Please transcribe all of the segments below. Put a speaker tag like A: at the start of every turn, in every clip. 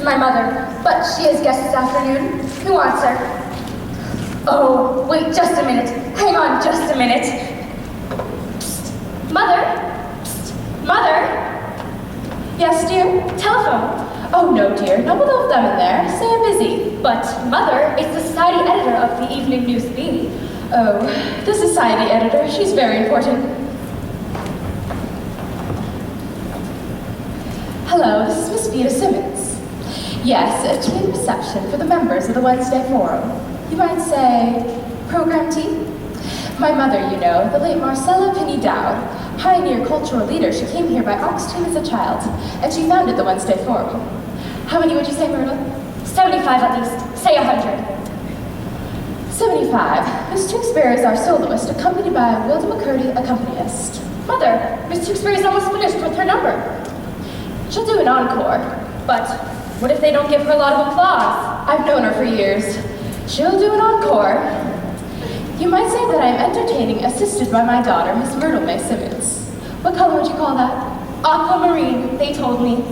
A: my mother, but she has guests this afternoon. Who wants her? Oh, wait just a minute. Hang on just a minute. Psst. Mother? Psst. Mother?
B: Yes, dear?
A: Telephone.
B: Oh, no, dear. Not with all of them in there. Say I'm busy.
A: But, Mother, it's the society editor of the Evening News Bee.
B: Oh, the society editor. She's very important. Hello, this is Miss Vita Simmons. Yes, a tea and reception for the members of the Wednesday Forum. You might say, program tea? My mother, you know, the late Marcella Penny Dowd, pioneer cultural leader, she came here by ox team as a child, and she founded the Wednesday Forum. How many would you say, Myrtle?
A: 75 at least. Say 100.
B: 75. Miss Tewksbury is our soloist, accompanied by Wilda McCurdy, accompanist.
A: Mother, Miss Tewksbury's almost finished with her number.
B: She'll do an encore.
A: But what if they don't give her a lot of applause?
B: I've known her for years. She'll do an encore. You might say that I'm entertaining, assisted by my daughter, Miss Myrtle May Simmons. What color would you call that?
A: Aquamarine, they told me.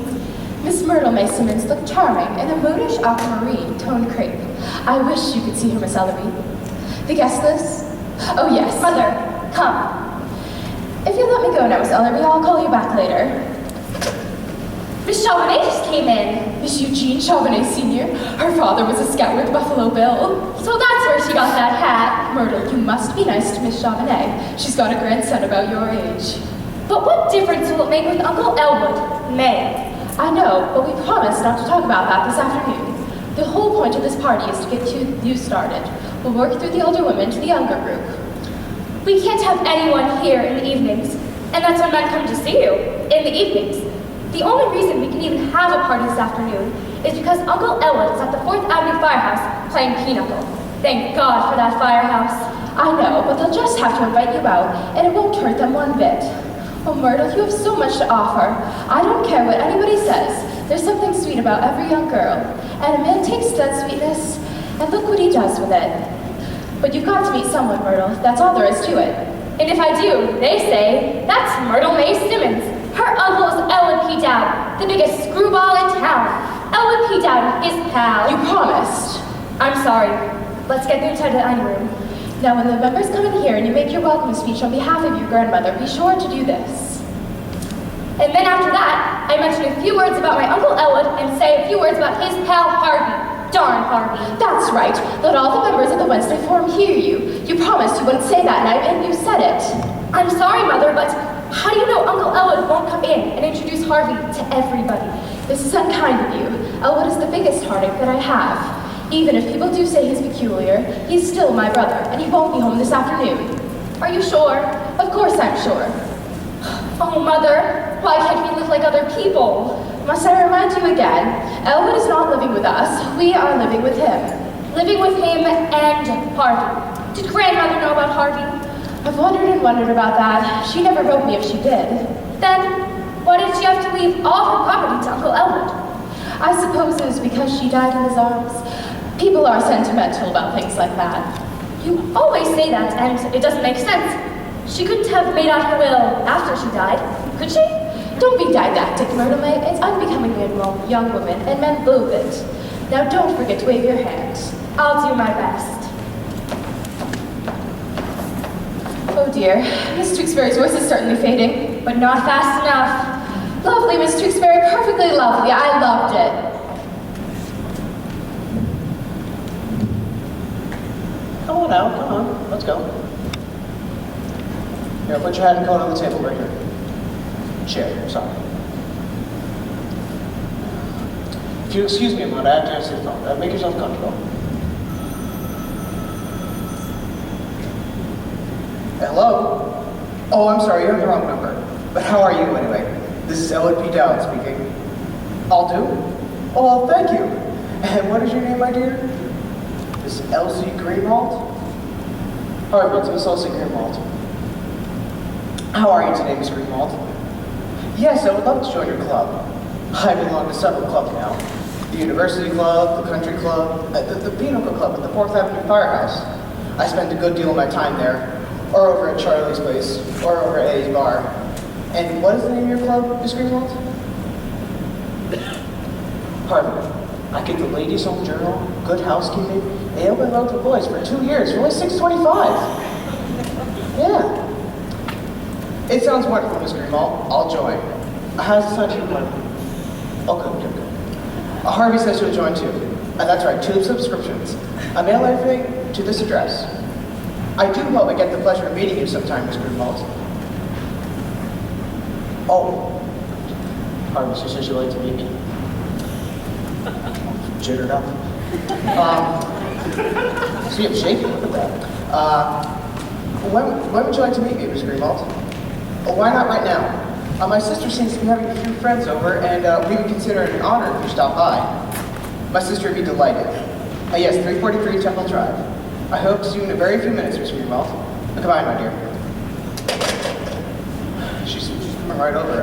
B: Miss Myrtle May Simmons looked charming in a modish aquamarine toned crepe. I wish you could see her, Miss Ellerby. The guest list? Oh, yes.
A: Mother, come.
B: If you'll let me go now, Miss Ellerby, I'll call you back later.
A: Miss Chauvenet just came in.
B: Miss Eugene Chauvenet Sr. Her father was a scout with Buffalo Bill.
A: So that's where she got that hat.
B: Myrtle, you must be nice to Miss Chauvenet. She's got a grandson about your age.
A: But what difference will it make with Uncle Elwood? May.
B: I know, but we promised not to talk about that this afternoon. The whole point of this party is to get you started. We'll work through the older women to the younger group.
A: We can't have anyone here in the evenings, and that's when men come to see you, in the evenings. The only reason we can even have a party this afternoon is because Uncle Elwood is at the 4th Avenue Firehouse playing pinochle. Thank God for that firehouse.
B: I know, but they'll just have to invite you out, and it won't hurt them one bit. Oh, Myrtle, you have so much to offer. I don't care what anybody says. There's something sweet about every young girl. And a man takes that sweetness, and look what he does with it. But you've got to meet someone, Myrtle. That's all there is to it.
A: And if I do, they say, that's Myrtle May Simmons. Her uncle is Elwood P. Dowd, the biggest screwball in town. Elwood P. Dowd is pal.
B: You promised.
A: I'm sorry. Let's get inside the dining room.
B: Now, when the members come in here and you make your welcome speech on behalf of your grandmother, be sure to do this.
A: And then after that, I mention a few words about my Uncle Elwood and say a few words about his pal Harvey. Darn Harvey.
B: That's right. Let all the members of the Wednesday Forum hear you. You promised you wouldn't say that night, and you said it.
A: I'm sorry, Mother, but how do you know Uncle Elwood won't come in and introduce Harvey to everybody?
B: This is unkind of you. Elwood is the biggest heartache that I have. Even if people do say he's peculiar, he's still my brother, and he won't be home this afternoon.
A: Are you sure?
B: Of course I'm sure.
A: Oh, Mother, why can't we live like other people?
B: Must I remind you again, Elwood is not living with us, we are living with him.
A: Living with him and Harvey. Did Grandmother know about Harvey?
B: I've wondered and wondered about that. She never wrote me if she did.
A: Then, why did she have to leave all her property to Uncle Elwood?
B: I suppose it was because she died in his arms. People are sentimental about things like that.
A: You always say that, and it doesn't make sense. She couldn't have made out her will after she died, could she?
B: Don't be didactic, Myrtle May. It's unbecoming in a young woman, and men loathe it. Now don't forget to wave your hand.
A: I'll do my best.
B: Oh dear, Miss Tewksbury's voice is certainly fading.
A: But not fast enough.
B: Lovely, Miss Tewksbury, perfectly lovely. I loved it.
C: Come on now, come on, let's go. Here, put your hat and coat on the table right here. Chair, sorry. If you excuse me a moment, I have to answer the phone. Make yourself comfortable. Hello? Oh, I'm sorry, you have the wrong number. But how are you anyway? This is Elwood P. Dowd speaking. I'll do? Oh, thank you. And what is your name, my dear? Miss Elsie Greenwald? Harvey, it's Miss Elsie Greenwald. How are you today, Miss Greenwald? Yes, I would love to join your club. I belong to several clubs now. The University Club, the Country Club, the Pinochle Club at the 4th Avenue Firehouse. I spend a good deal of my time there, or over at Charlie's place, or over at Eddie's bar. And what is the name of your club, Miss Greenwald? Harvey. I get the ladies' home journal, good housekeeping, and open road for boys for 2 years for only $6.25. Yeah. It sounds wonderful, Miss Greenwald. I'll join. How's the sound to you? Oh, good. Harvey says you'll join too. That's right, 2 subscriptions. I mail everything to this address. I do hope I get the pleasure of meeting you sometime, Miss Greenwald. Oh, Harvey, she says she'd like to meet me. Jittered up. See, I'm shaking. Look at that. When would you like to meet me, Miss Greenwald? Why not right now? My sister seems to be having a few friends over, and we would consider it an honor if you stopped by. My sister would be delighted. Yes, 343 Temple Drive. I hope to see you in a very few minutes, Miss Greenwald. Goodbye, my dear. She's coming right over.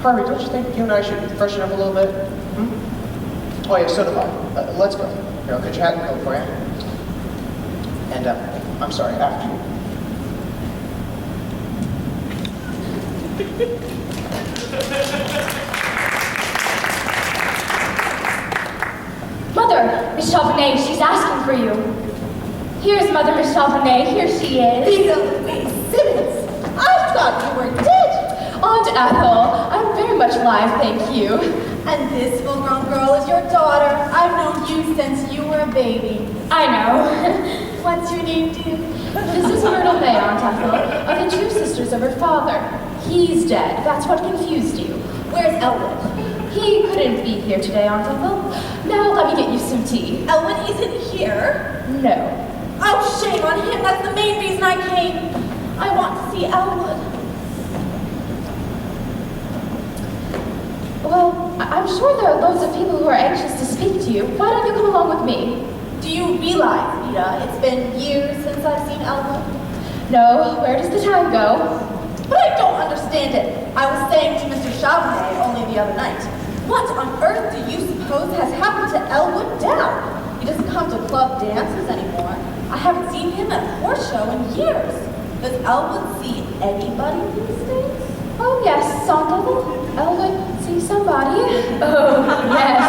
C: Harvey, don't you think you and I should freshen up a little bit? Oh, yeah, so do I. Let's go. Here, I'll get your hat and coat for you. And, I'm sorry, after you.
A: Mother, Miss Chauvenet, she's asking for you. Here's Mother, Miss Chauvenet. Here she is.
B: Simmons, I thought you were dead.
A: Aunt Ethel, I'm very much alive, thank you.
B: And this full-grown girl is your daughter. I've known you since you were a baby.
A: I know.
B: What's your name, dear?
A: This is Myrtle May, Aunt Ethel, are the 2 sisters of her father. He's dead. That's what confused you.
B: Where's Elwood?
A: He couldn't be here today, Aunt Ethel. Now let me get you some tea.
B: Elwood isn't here.
A: No.
B: Oh, shame on him. That's the main reason I came. I want to see Elwood.
A: Well, I'm sure there are loads of people who are anxious to speak to you. Why don't you come along with me?
B: Do you realize, Rita, it's been years since I've seen Elwood?
A: No, where does the time go?
B: But I don't understand it. I was saying to Mr. Chauvenet only the other night, what on earth do you suppose has happened to Elwood Dow? He doesn't come to club dances anymore. I haven't seen him at a horse show in years. Does Elwood see anybody these days?
A: Oh, yes, Aunt Ethel. Elwood sees somebody. Oh, yes.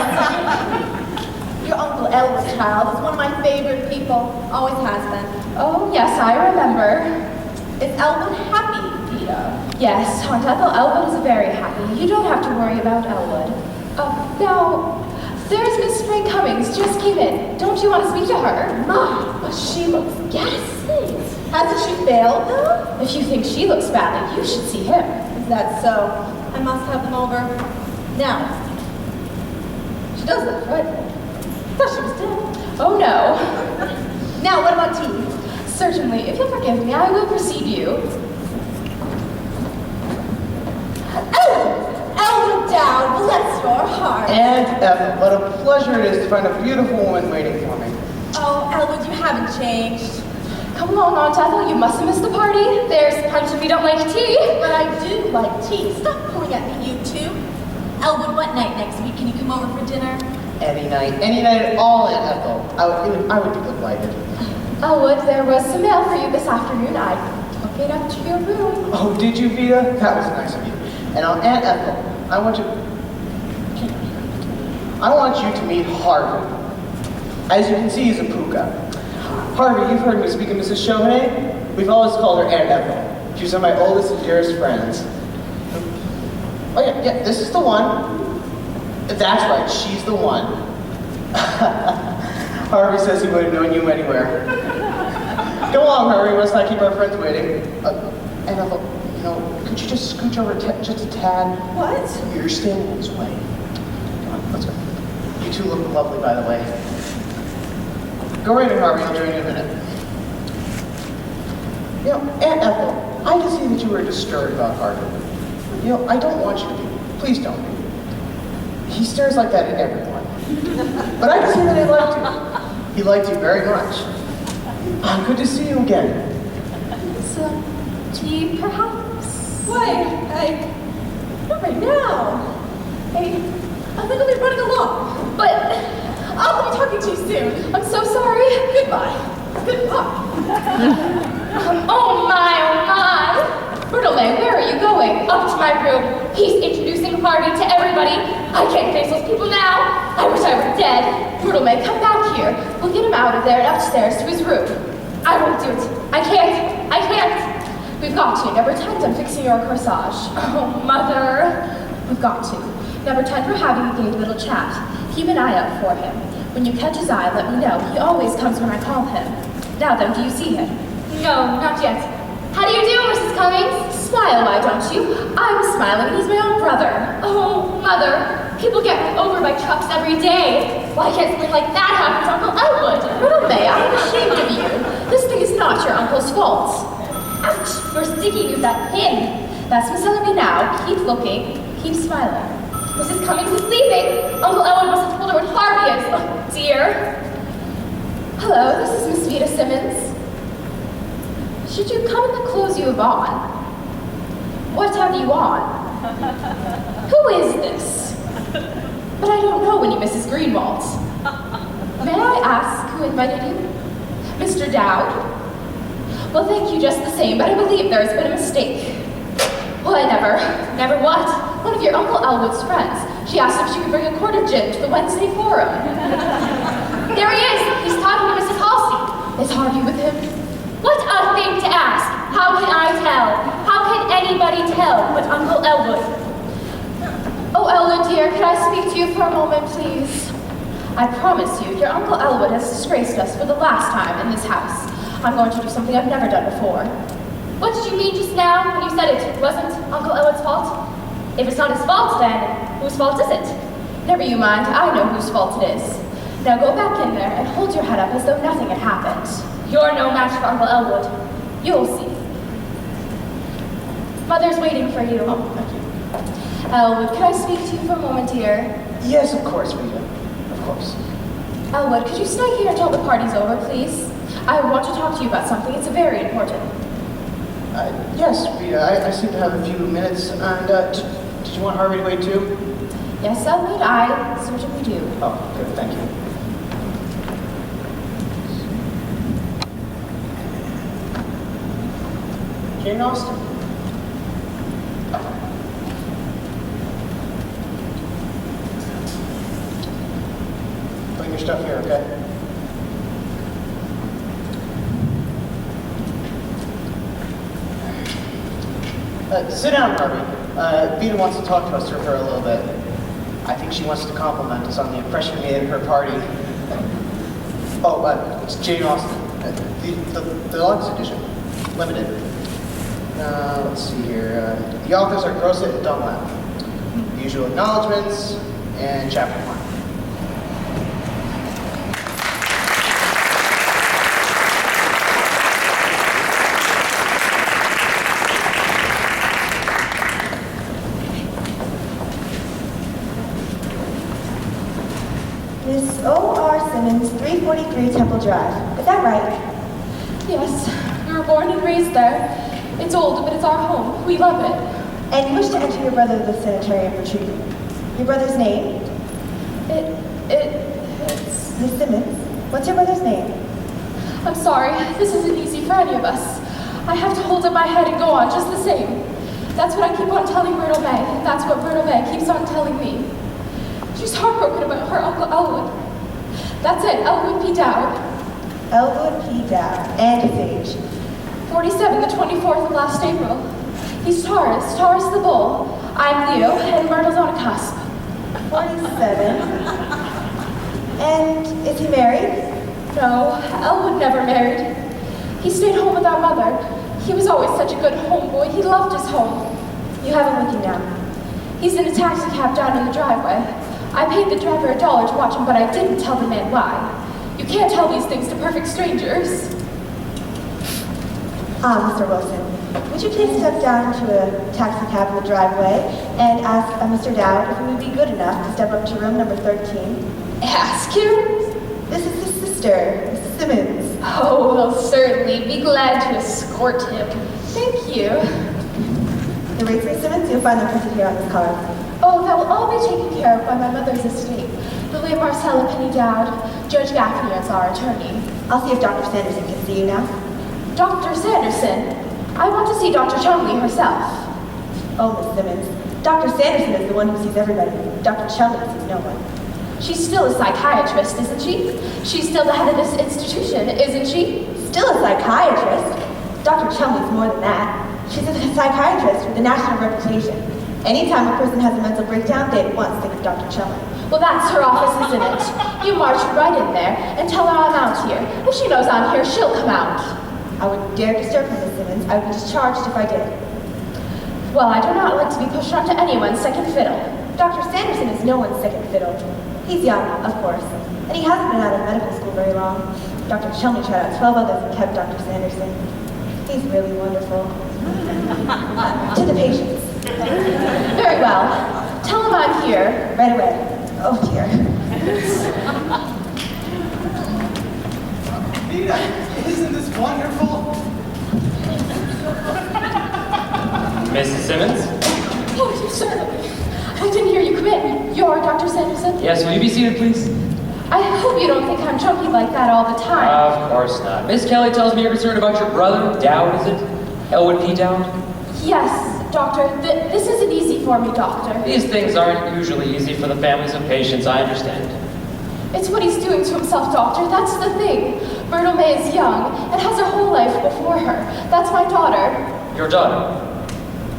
B: Your Uncle Elwood, child, is one of my favorite people. Always has been.
A: Oh, yes, I remember.
B: Is Elwood happy, Rita?
A: Yes, Aunt Ethel, Elwood is very happy. You don't have to worry about Elwood. Now, there's Miss Spring Cummings, just came in. Don't you want to speak to her?
B: My, but she looks ghastly. Hasn't she failed, though?
A: If you think she looks badly, you should see him.
B: Is that so? I must have them over. Now, she does look dreadful. I thought she was dead.
A: Oh, no.
B: Now, what about tea?
A: Certainly, if you'll forgive me, I will precede you.
B: Elwood Dow, bless your heart.
C: And Ethel, what a pleasure it is to find a beautiful woman waiting for me.
B: Oh, Elwood, you haven't changed.
A: Come along, Aunt Ethel, you mustn't miss the party. There's punch if you don't like tea.
B: But I do like tea. Stop pulling at me, you two. Elwood, what night next week? Can you come over for dinner?
C: Any night at all, Aunt Ethel. I would be delighted.
A: Elwood, there was some mail for you this afternoon. I took it up to your room.
C: Oh, did you, Vita? That was nice of you. And Aunt Ethel, I want you to meet Harvey. As you can see, he's a puka. Harvey, you've heard me speak of Mrs. Chauvenet? We've always called her Aunt Ethel. She's one of my oldest and dearest friends. Oh yeah, this is the one. That's right, she's the one. Harvey says he would have known you anywhere. Go along, Harvey, let's not keep our friends waiting. And could you just scooch over just a tad?
B: What?
C: You're standing in his way. Come on, let's go. You two look lovely, by the way. Go right in, Harvey, I'll join you in a minute. Aunt Ethel, I can see that you were disturbed about Harvey. I don't want you to be. Please don't be. He stares like that at everyone. But I can see that he liked you. He liked you very much. Good to see you again.
A: Some tea, perhaps?
B: Wait, not right now. I think I'll be running along.
A: But
B: I'll be talking to you soon.
A: I'm so sorry.
B: Goodbye. Goodbye.
A: Oh my. Myrtle May, where are you going? Up to my room. He's introducing Harvey, to everybody. I can't face those people now. I wish I were dead.
B: Myrtle May, come back here. We'll get him out of there and upstairs to his room.
A: I won't do it. I can't. I can't.
B: We've got to. Now pretend I'm fixing your corsage.
A: Oh, Mother.
B: We've got to. Now pretend we're having a gay little chat. Keep an eye out for him. When you catch his eye, let me know. He always comes when I call him. Now then, do you see him?
A: No, not yet. How do you do, Mrs. Cummings?
B: Smile, why don't you? I'm smiling and he's my own brother.
A: Oh, Mother. People get run over by trucks every day. Why can't something like that happen to Uncle Elwood?
B: Myrtle May, I'm ashamed of you. This thing is not your uncle's fault.
A: Ouch, you're sticking with that pin.
B: That's Miss Ellaby now. Keep looking. Keep smiling.
A: Mrs. Cummings is leaving. Uncle Elwood must have told her what Harvey is. Oh, dear.
B: Hello, this is Miss Vita Simmons. Should you come in the clothes you have on? What have you on? Who is this? But I don't know any Mrs. Greenwald. May I ask who invited you? Mr. Dowd? Well, thank you just the same, but I believe there has been a mistake. Why, never.
A: Never what?
B: One of your Uncle Elwood's friends. She asked if she could bring a quart of gin to the Wednesday forum.
A: There he is. He's talking to Mrs. Halsey.
B: Is Harvey with him?
A: What a thing to ask. How can I tell? How can anybody tell but Uncle Elwood?
B: Oh, Elwood, dear, can I speak to you for a moment, please? I promise you, your Uncle Elwood has disgraced us for the last time in this house. I'm going to do something I've never done before.
A: What did you mean just now when you said it wasn't Uncle Elwood's fault? If it's not his fault, then whose fault is it?
B: Never you mind, I know whose fault it is. Now go back in there and hold your head up as though nothing had happened.
A: You're no match for Uncle Elwood.
B: You'll see.
A: Mother's waiting for you.
C: Oh, thank you.
B: Elwood, can I speak to you for a moment, dear?
C: Yes, of course, Vita. Of course.
B: Elwood, could you stay here until the party's over, please? I want to talk to you about something. It's very important.
C: Yes, Vita, I seem to have a few minutes. And did you want Harvey to wait too?
B: Yes, Elwood, I certainly do.
C: Oh, good, thank you. Jane Austen. Put your stuff here, okay? Sit down, Harvey. Vita wants to talk to us for a little bit. I think she wants to compliment us on the impression we made at her party. It's Jane Austen. The deluxe edition. Limited. Let's see here. The authors are Grosset and Dunlap. The usual acknowledgements, and chapter 1.
D: Miss O.R. Simmons, 343 Temple Drive. Is that right?
B: Yes, we were born and raised there. It's old, but it's our home. We love it.
D: And you wish to enter your brother the sanitarium for treatment. Your brother's name?
B: It's...
D: Miss Simmons. What's your brother's name?
B: I'm sorry, this isn't easy for any of us. I have to hold up my head and go on just the same. That's what I keep on telling Myrtle May, and that's what Myrtle May keeps on telling me. She's heartbroken about her Uncle Elwood. That's it, Elwood P. Dowd.
D: Elwood P. Dowd. And his age?
B: 47, the 24th of last April. He's Taurus, Taurus the bull. I'm Leo, and Myrtle's on a cusp.
D: 47. And is he married?
B: No, Elwood never married. He stayed home with our mother. He was always such a good homeboy. He loved his home.
D: You have him with you now.
B: He's in a taxi cab down in the driveway. I paid the driver $1 to watch him, but I didn't tell the man why. You can't tell these things to perfect strangers.
D: Mr. Wilson, would you please step down to a taxi cab in the driveway and ask Mr. Dowd if he would be good enough to step up to room number 13?
B: Ask him?
D: This is his sister, Mrs. Simmons.
B: Oh, he'll certainly be glad to escort him. Thank you.
D: The rates, Miss Simmons, you'll find them printed here on this card.
B: Oh, that will all be taken care of by my mother's estate. The late Marcella Penny Dowd. Judge Gaffney is our attorney.
D: I'll see if Dr. Sanderson can see you now.
B: Dr. Sanderson? I want to see Dr. Chumley herself.
D: Oh, Miss Simmons, Dr. Sanderson is the one who sees everybody. Dr. Chumley sees no one.
B: She's still a psychiatrist, isn't she? She's still the head of this institution, isn't she?
D: Still a psychiatrist? Dr. Chumley's more than that. She's a psychiatrist with a national reputation. Anytime a person has a mental breakdown, they at once think of Dr. Chumley.
B: Well, that's her office, isn't it? You march right in there and tell her I'm out here. If she knows I'm here, she'll come out.
D: I wouldn't dare disturb her, Miss Simmons. I would be discharged if I did.
B: Well, I do not like to be pushed onto anyone's second fiddle.
D: Dr. Sanderson is no one's second fiddle. He's young, of course, and he hasn't been out of medical school very long. Dr. Chumley tried out 12 others and kept Dr. Sanderson. He's really wonderful. To the patients.
B: Very well. Tell him I'm here.
D: Right away. Oh, dear.
C: Nita, isn't this wonderful?
E: Mrs. Simmons?
B: Oh, you certainly. I didn't hear you come in. You're Dr. Sanderson?
E: Yes, will you be seated, please?
B: I hope you don't think I'm chunky like that all the time.
E: Of course not. Miss Kelly tells me you're concerned about your brother, Dowd, is it? Elwood P. Dowd?
B: Yes, Doctor. This isn't easy for me, Doctor.
E: These things aren't usually easy for the families of patients, I understand.
B: It's what he's doing to himself, Doctor. That's the thing. Myrtle May is young and has her whole life before her. That's my daughter.
E: Your daughter?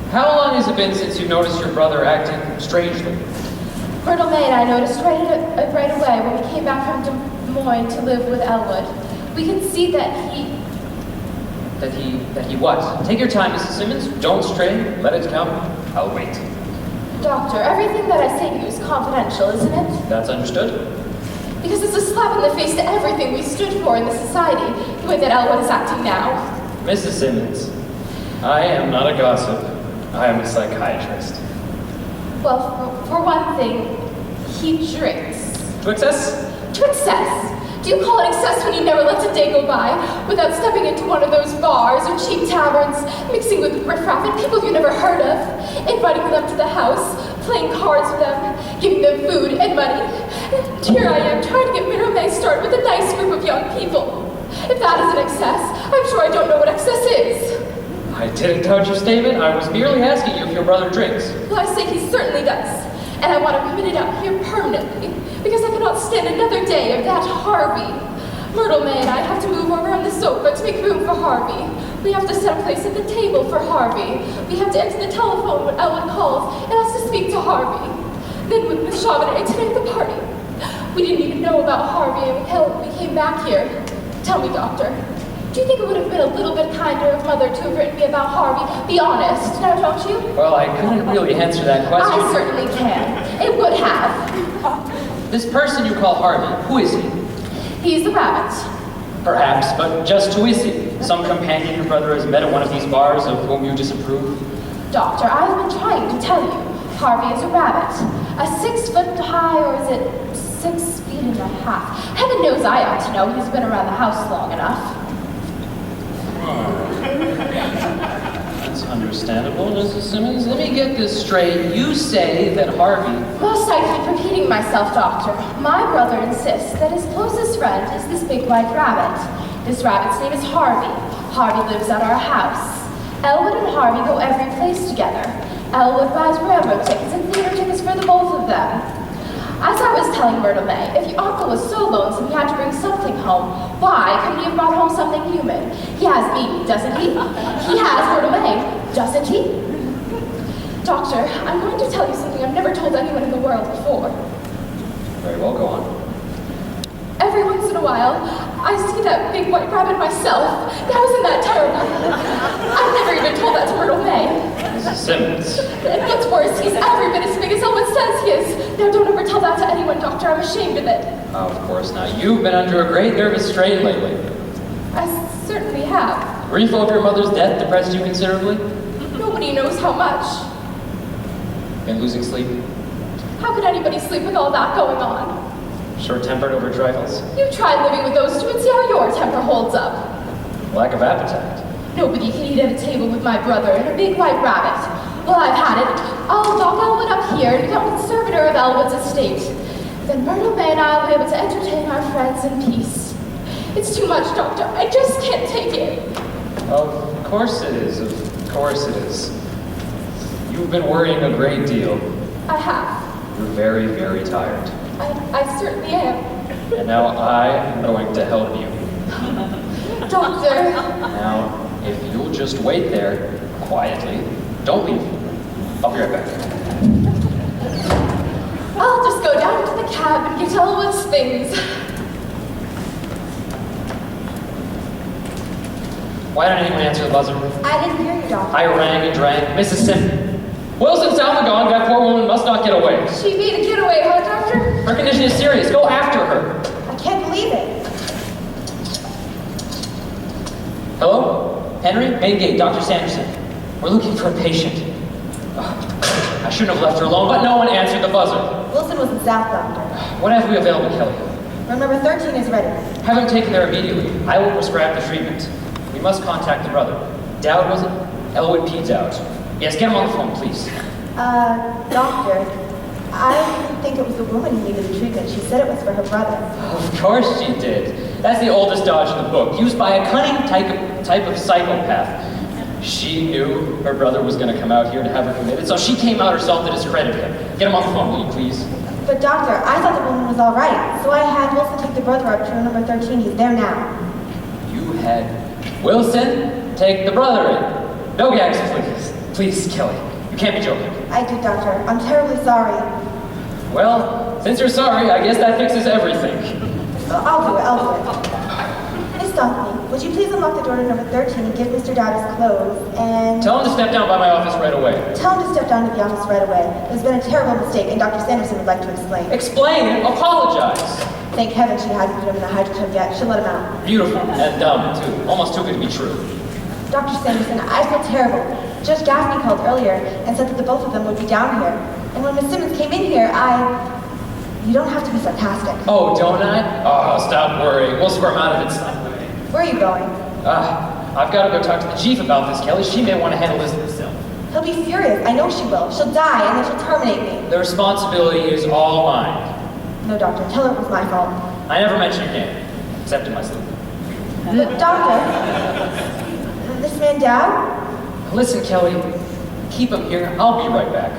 E: How long has it been since you noticed your brother acting strangely?
B: Myrtle May and I noticed right away when we came back from Des Moines to live with Elwood. We could see that he...
E: That he what? Take your time, Mrs. Simmons. Don't stray. Let it come. I'll wait.
B: Doctor, everything that I say to you is confidential, isn't it?
E: That's understood.
B: Because it's a slap in the face to everything we stood for in the society, the way that Elwood is acting now.
E: Mrs. Simmons, I am not a gossip. I am a psychiatrist.
B: Well, for one thing, he drinks.
E: To excess?
B: To excess. Do you call it excess when he never lets a day go by without stepping into one of those bars or cheap taverns, mixing with riffraff and people you never heard of, inviting them to the house, playing cards with them, giving them food and money? And here I am trying to get Myrtle May started with a nice group of young people. If that isn't excess, I'm sure I don't know what excess is.
E: I didn't doubt your statement. I was merely asking you if your brother drinks.
B: Well, I say he certainly does. And I want him committed out here permanently, because I cannot stand another day of that Harvey. Myrtle May and I have to move over on the sofa to make room for Harvey. We have to set a place at the table for Harvey. We have to enter the telephone when Ellen calls and has to speak to Harvey. Then with Miss Chauvenet today at the party. We didn't even know about Harvey until we came back here. Tell me, Doctor, do you think it would have been a little bit kinder of Mother to have written me about Harvey? Be honest, now don't you?
E: Well, I couldn't really answer that question.
B: I certainly can. It would have.
E: This person you call Harvey, who is he?
B: He's the rabbit.
E: Perhaps, but just who is he? Some companion your brother has met at one of these bars of whom you disapprove?
B: Doctor, I've been trying to tell you. Harvey is a rabbit. A 6 foot high, or is it 6 feet and a half? Heaven knows I ought to know. He's been around the house long enough.
E: That's understandable, Mrs. Simmons. Let me get this straight. You say that Harvey...
B: Most I keep repeating myself, Doctor. My brother insists that his closest friend is this big white rabbit. This rabbit's name is Harvey. Harvey lives at our house. Elwood and Harvey go every place together. Elwood buys railroad tickets and theater tickets for the both of them. As I was telling Myrtle May, if your uncle was so lonesome he had to bring something home, why couldn't he have brought home something human? He has me, doesn't he? He has Myrtle May, doesn't he? Doctor, I'm going to tell you something I've never told anyone in the world before.
E: Very well, go on.
B: Every once in a while, I see that big white rabbit myself. Now isn't that terrible? I've never even told that to Myrtle May.
E: Mrs. Simmons.
B: And what's worse, he's every bit as big as Elwood says he is. Now don't ever tell that to anyone, Doctor. I'm ashamed of it.
E: Of course not. You've been under a great nervous strain lately.
B: I certainly have.
E: Grief over your mother's death depressed you considerably?
B: Nobody knows how much.
E: Been losing sleep?
B: How could anybody sleep with all that going on?
E: Short-tempered over trifles?
B: You tried living with those two and see how your temper holds up.
E: Lack of appetite?
B: Nobody can eat at a table with my brother and a big white rabbit. Well, I've had it. I'll lock Elwood up here and become conservator of Elwood's estate. Then Myrtle May and I will be able to entertain our friends in peace. It's too much, Doctor. I just can't take it.
E: Of course it is. Of course it is. You've been worrying a great deal.
A: I have.
E: You're very, very tired.
A: I certainly am.
E: And now I am going to help you.
A: Doctor.
E: Now, if you'll just wait there, quietly, don't leave. I'll be right back.
A: I'll just go down to the cab and get Elwood's things.
E: Why didn't anyone answer the buzzer?
D: I didn't hear you, Doctor.
E: I rang and rang. Mrs. Sim. Wilson's out and gone. That poor woman must not get away.
A: She made a getaway, huh, Doctor?
E: Her condition is serious. Go after her.
D: I can't believe it.
E: Hello? Henry? Main gate, Dr. Sanderson. We're looking for a patient. I shouldn't have left her alone, but no one answered the buzzer.
D: Wilson was in South, Doctor.
E: What have we available, Kelly?
D: Room number 13 is ready.
E: Have him taken there immediately. I will prescribe the treatment. We must contact the brother. Dowd, was it? Elwood P. Dowd. Yes, get him on the phone, please.
D: Doctor, I didn't think it was the woman who needed the treatment. She said it was for her brother.
E: Of course she did. That's the oldest dodge in the book, used by a cunning type of psychopath. She knew her brother was going to come out here to have her committed, so she came out herself to discredit him. Get him on the phone, will you please?
D: But Doctor, I thought the woman was all right, so I had Wilson take the brother up to room number 13. He's there now.
E: You had Wilson take the brother in. No gags, please. Please, Kelly. You can't be joking.
D: I did, Doctor. I'm terribly sorry.
E: Well, since you're sorry, I guess that fixes everything.
D: I'll do it. Miss Dunkley, would you please unlock the door to number 13 and give Mr. Dowd his clothes, and...
E: Tell him to step down by my office right away.
D: Tell him to step down to the office right away. There's been a terrible mistake, and Dr. Sanderson would like to explain.
E: Explain? Apologize.
D: Thank heaven she hadn't put him in the hydrotub yet. She'll let him out.
E: Beautiful and dumb, too. Almost too good to be true.
D: Dr. Sanderson, I feel terrible. Judge Gaffney called earlier and said that the both of them would be down here. And when Miss Simmons came in here, You don't have to be sarcastic.
E: Oh, don't I? Oh, stop worrying. We'll squirm out of it some way.
D: Where are you going?
E: I've got to go talk to the chief about this, Kelly. She may want to handle this herself.
D: He'll be furious. I know she will. She'll die, and then she'll terminate me.
E: The responsibility is all mine.
D: No, Doctor. Tell her it was my fault.
E: I never mentioned your name, except in my sleep.
D: But, Doctor, this man Dowd?
E: Listen, Kelly, keep him here. I'll be right back.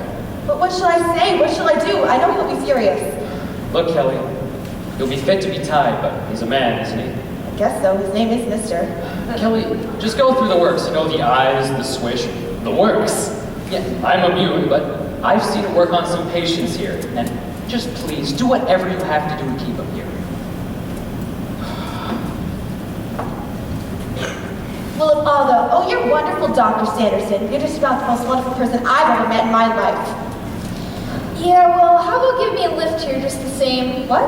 D: But what shall I say? What shall I do? I know he'll be furious.
E: Look, Kelly, he'll be fit to be tied, but he's a man, isn't he?
D: I guess so. His name is Mister.
E: Kelly, just go through the works. You know, the eyes, the swish, the works. Yeah, I'm immune, but I've seen it work on some patients here. And just please, do whatever you have to do to keep him here.
D: Full of awe, though. Oh, you're wonderful, Dr. Sanderson. You're just about the most wonderful person I've ever met in my life.
A: Yeah, well, how about give me a lift here just the same?
D: What?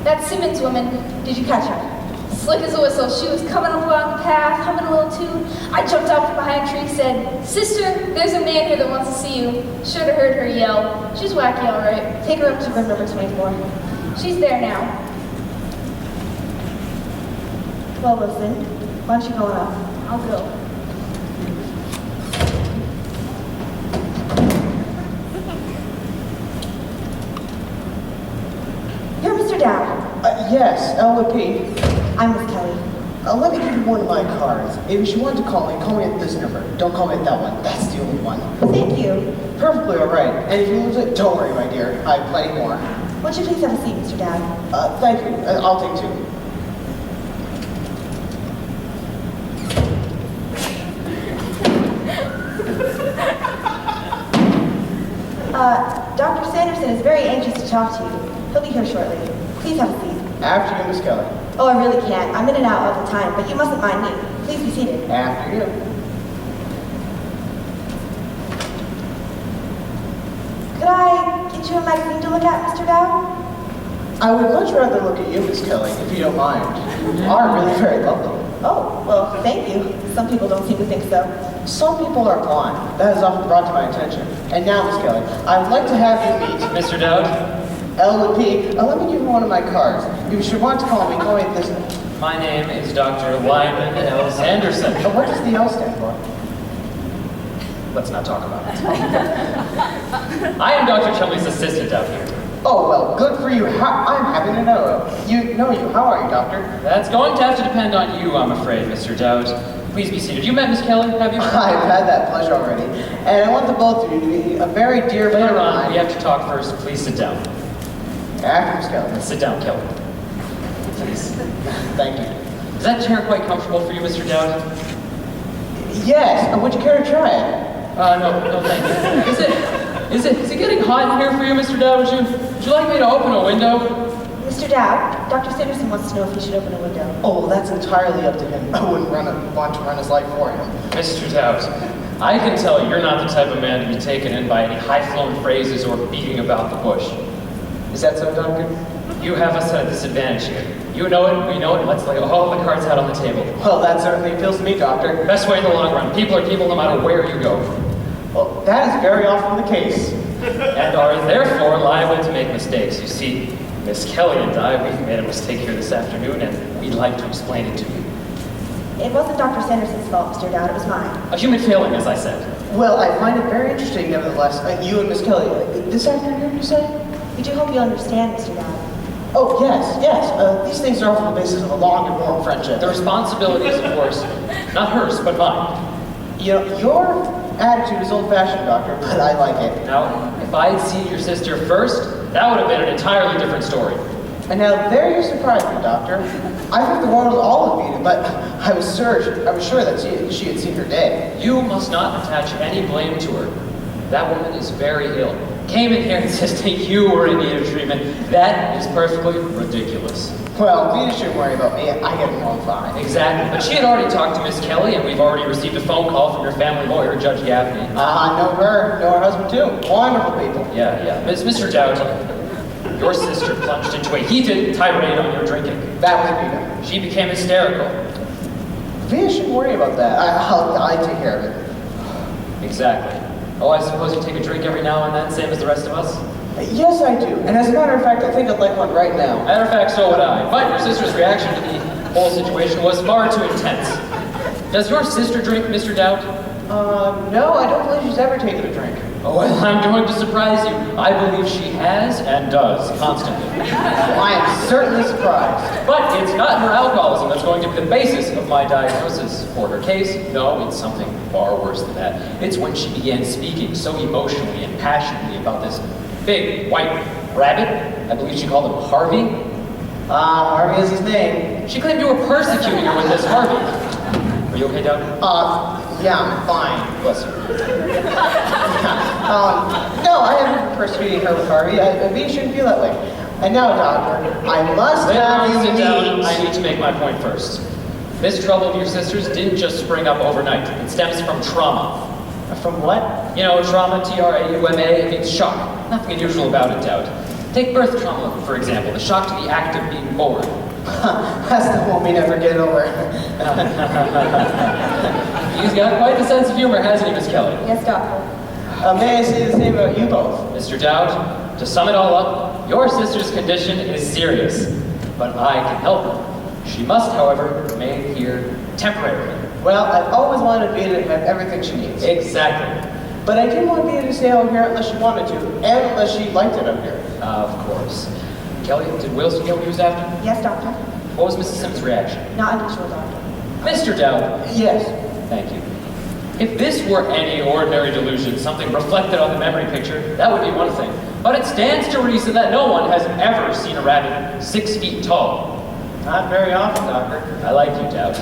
A: That Simmons woman,
D: Did you catch her?
A: slick as a whistle, she was coming along the path, humming a little tune. I jumped out from behind a tree, said, "Sister, there's a man here that wants to see you." Should have heard her yell. She's wacky, all right.
D: Take her up to room number 24.
A: She's there now.
D: Well, listen. Why don't you go on up?
A: I'll go.
D: You're Mr. Dowd.
C: Yes, LP.
D: I'm Miss Kelly.
C: Let me give you one of my cards. If you want to call me at this number. Don't call me at that one. That's the only one.
D: Thank you.
C: Perfectly all right. And if you lose it, don't worry, my dear. I have plenty more.
D: Won't you please have a seat, Mr. Dowd?
C: Thank you. I'll take two.
D: Dr. Sanderson is very anxious to talk to you. He'll be here shortly. Please have a seat.
C: After you, Miss Kelly.
D: Oh, I really can't. I'm in and out all the time, but you mustn't mind me. Please be seated.
C: After you.
D: Could I get you a magazine to look at, Mr. Dowd?
C: I would much rather look at you, Miss Kelly, if you don't mind. You are really very lovely.
D: Oh, well, thank you. Some people don't seem to think so.
C: Some people are blind. That is often brought to my attention. And now, Miss Kelly, I would like to have you meet
E: Mr. Dowd,
C: L and P. Let me give you one of my cards. If you should want to call me at this.
E: my name is Dr. Lyman L. Sanderson.
C: What does the L stand for?
E: Let's not talk about it. I am Dr. Chumley's assistant out here.
C: Oh, well, good for you. I'm happy to know you. How are you, Doctor?
E: That's going to have to depend on you, I'm afraid, Mr. Dowd. Please be seated. You met Miss Kelly, have you?
C: I've had that pleasure already. And I want the both of you to be a very dear friend
E: Later
C: of
E: on,
C: mine.
E: we have to talk first. Please sit down.
C: After Miss Kelly.
E: Sit down, Kelly. Please.
C: Thank you.
E: Is that chair quite comfortable for you, Mr. Dowd?
C: Yes, would you care to try it?
E: No, thank you. Is it getting hot in here for you, Mr. Dowd? Would you like me to open a window?
D: Mr. Dowd, Dr. Sanderson wants to know if he should open a window.
C: Oh, that's entirely up to him. I wouldn't want to run his life for him.
E: Mr. Dowd, I can tell you're not the type of man to be taken in by any high-flown phrases or beating about the bush.
C: Is that so, Doctor?
E: You have us at a disadvantage here. You know it, we know it, let's lay all the cards out on the table.
C: Well, that certainly appeals to me, Doctor.
E: Best way in the long run. People are people no matter where you go.
C: Well, that is very often the case.
E: And are therefore liable to make mistakes. You see, Miss Kelly and I, we've made a mistake here this afternoon, and we'd like to explain it to you.
D: It wasn't Dr. Sanderson's fault, Mr. Dowd, it was mine.
E: A human failing, as I said.
C: Well, I find it very interesting, nevertheless. You and Miss Kelly, this afternoon, you say?
D: We do hope you understand, Mr. Dowd.
C: Oh, yes. These things are often the basis of a long and warm friendship.
E: The responsibility is, of course, not hers, but mine.
C: You know, your attitude is old-fashioned, Doctor, but I like it.
E: Now, if I had seen your sister first, that would have been an entirely different story.
C: And now, there you surprised me, Doctor. I thought the world was all of you, but I was sure that she had seen her day.
E: You must not attach any blame to her. That woman is very ill. Came in here insisting you were in need of treatment. That is perfectly ridiculous.
C: Well, you shouldn't worry about me. I get along fine.
E: Exactly. But she had already talked to Miss Kelly, and we've already received a phone call from your family lawyer, Judge Gaffney.
C: I know her husband too. Wonderful people.
E: Yeah. Mr. Dowd, your sister plunged into a heated tirade on your drinking.
C: That would be them.
E: She became hysterical.
C: You shouldn't worry about that. I take care of it.
E: Exactly. Oh, I suppose you take a drink every now and then, same as the rest of us?
C: Yes, I do. And as a matter of fact, I think I'd like one right now.
E: Matter of fact, so would I. But your sister's reaction to the whole situation was far too intense. Does your sister drink, Mr. Dowd?
C: No, I don't believe she's ever taken a drink.
E: Oh, well, I'm going to surprise you. I believe she has and does constantly.
C: Well, I am certainly surprised.
E: But it's not her alcoholism that's going to be the basis of my diagnosis for her case. No, it's something far worse than that. It's when she began speaking so emotionally and passionately about this big white rabbit. I believe she called him Harvey.
C: Harvey is his name.
E: She claimed you were persecuting her with this Harvey. Are you okay, Doug?
C: Yeah, I'm fine.
E: Bless you.
C: No, I haven't been persecuting her with Harvey. You shouldn't feel that way. And now, Doctor, I must have you
E: Sit down.
C: meet.
E: I need to make my point first. This trouble of your sister's didn't just spring up overnight. It stems from trauma.
C: From what?
E: You know, trauma, T-R-A-U-M-A, it means shock. Nothing unusual about it, Dowd. Take birth trauma, for example, the shock to the act of being born.
C: That's the one we never get over.
E: He's got quite the sense of humor, hasn't he, Miss Kelly?
D: Yes, Doctor.
C: May I say the same about you both?
E: Mr. Dowd, to sum it all up, your sister's condition is serious, but I can help her. She must, however, remain here temporarily.
C: Well, I've always wanted Vita to have everything she needs.
E: Exactly.
C: But I didn't want Vita to stay out here unless she wanted to, and unless she liked it up here.
E: Of course. Kelly, did Wilson get what he was after?
D: Yes, Doctor.
E: What was Mrs. Simmons' reaction?
D: Not unusual, Doctor.
E: Mr. Dowd,
C: Yes.
E: thank you. If this were any ordinary delusion, something reflected on the memory picture, that would be one thing. But it stands to reason that no one has ever seen a rabbit 6 feet tall.
C: Not very often, Doctor.
E: I like you, Dowd.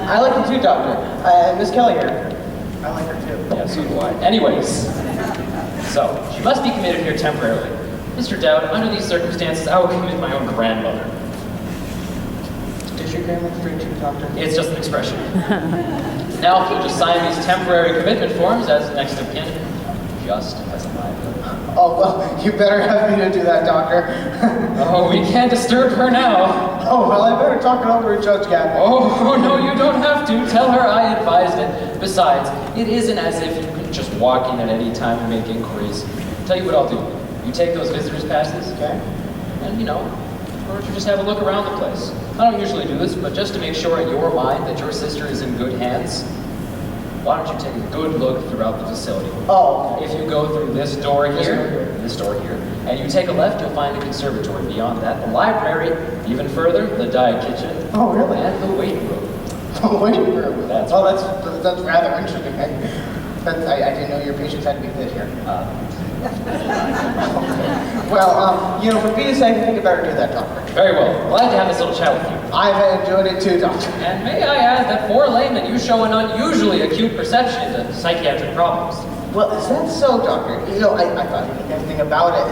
C: I like you too, Doctor. Miss Kelly here. I like her too.
E: Yeah, so do I. Anyways, so she must be committed here temporarily. Mr. Dowd, under these circumstances, I will commit my own grandmother.
C: Does your grandma drink too, Doctor?
E: It's just an expression. Now, if you'll just sign these temporary commitment forms as next of kin, just as a liability.
C: Oh, well, you better have me to do that, Doctor.
E: Oh, we can't disturb her now.
C: Oh, well, I better talk it over with Judge Gaffney.
E: Oh, no, you don't have to. Tell her I advised it. Besides, it isn't as if you could just walk in at any time and make inquiries. Tell you what I'll do. You take those visitor's passes,
C: Okay.
E: and, or you just have a look around the place. I don't usually do this, but just to make sure in your mind that your sister is in good hands, why don't you take a good look throughout the facility?
C: Oh,
E: If you go through this door here, and you take a left, you'll find a conservatory. Beyond that, the library. Even further, the diet kitchen.
C: Oh, really?
E: And the weight room.
C: The waiting room.
E: That's
C: That's rather interesting. I didn't know your patients had to be fit here. Well, for Peter's sake, I think you better do that, Doctor.
E: Very well. Glad to have this little chat with you.
C: I've enjoyed it too, Doctor.
E: And may I add that for a layman, you show an unusually acute perception to psychiatric problems.
C: Well, is that so, Doctor? I thought you knew everything about it.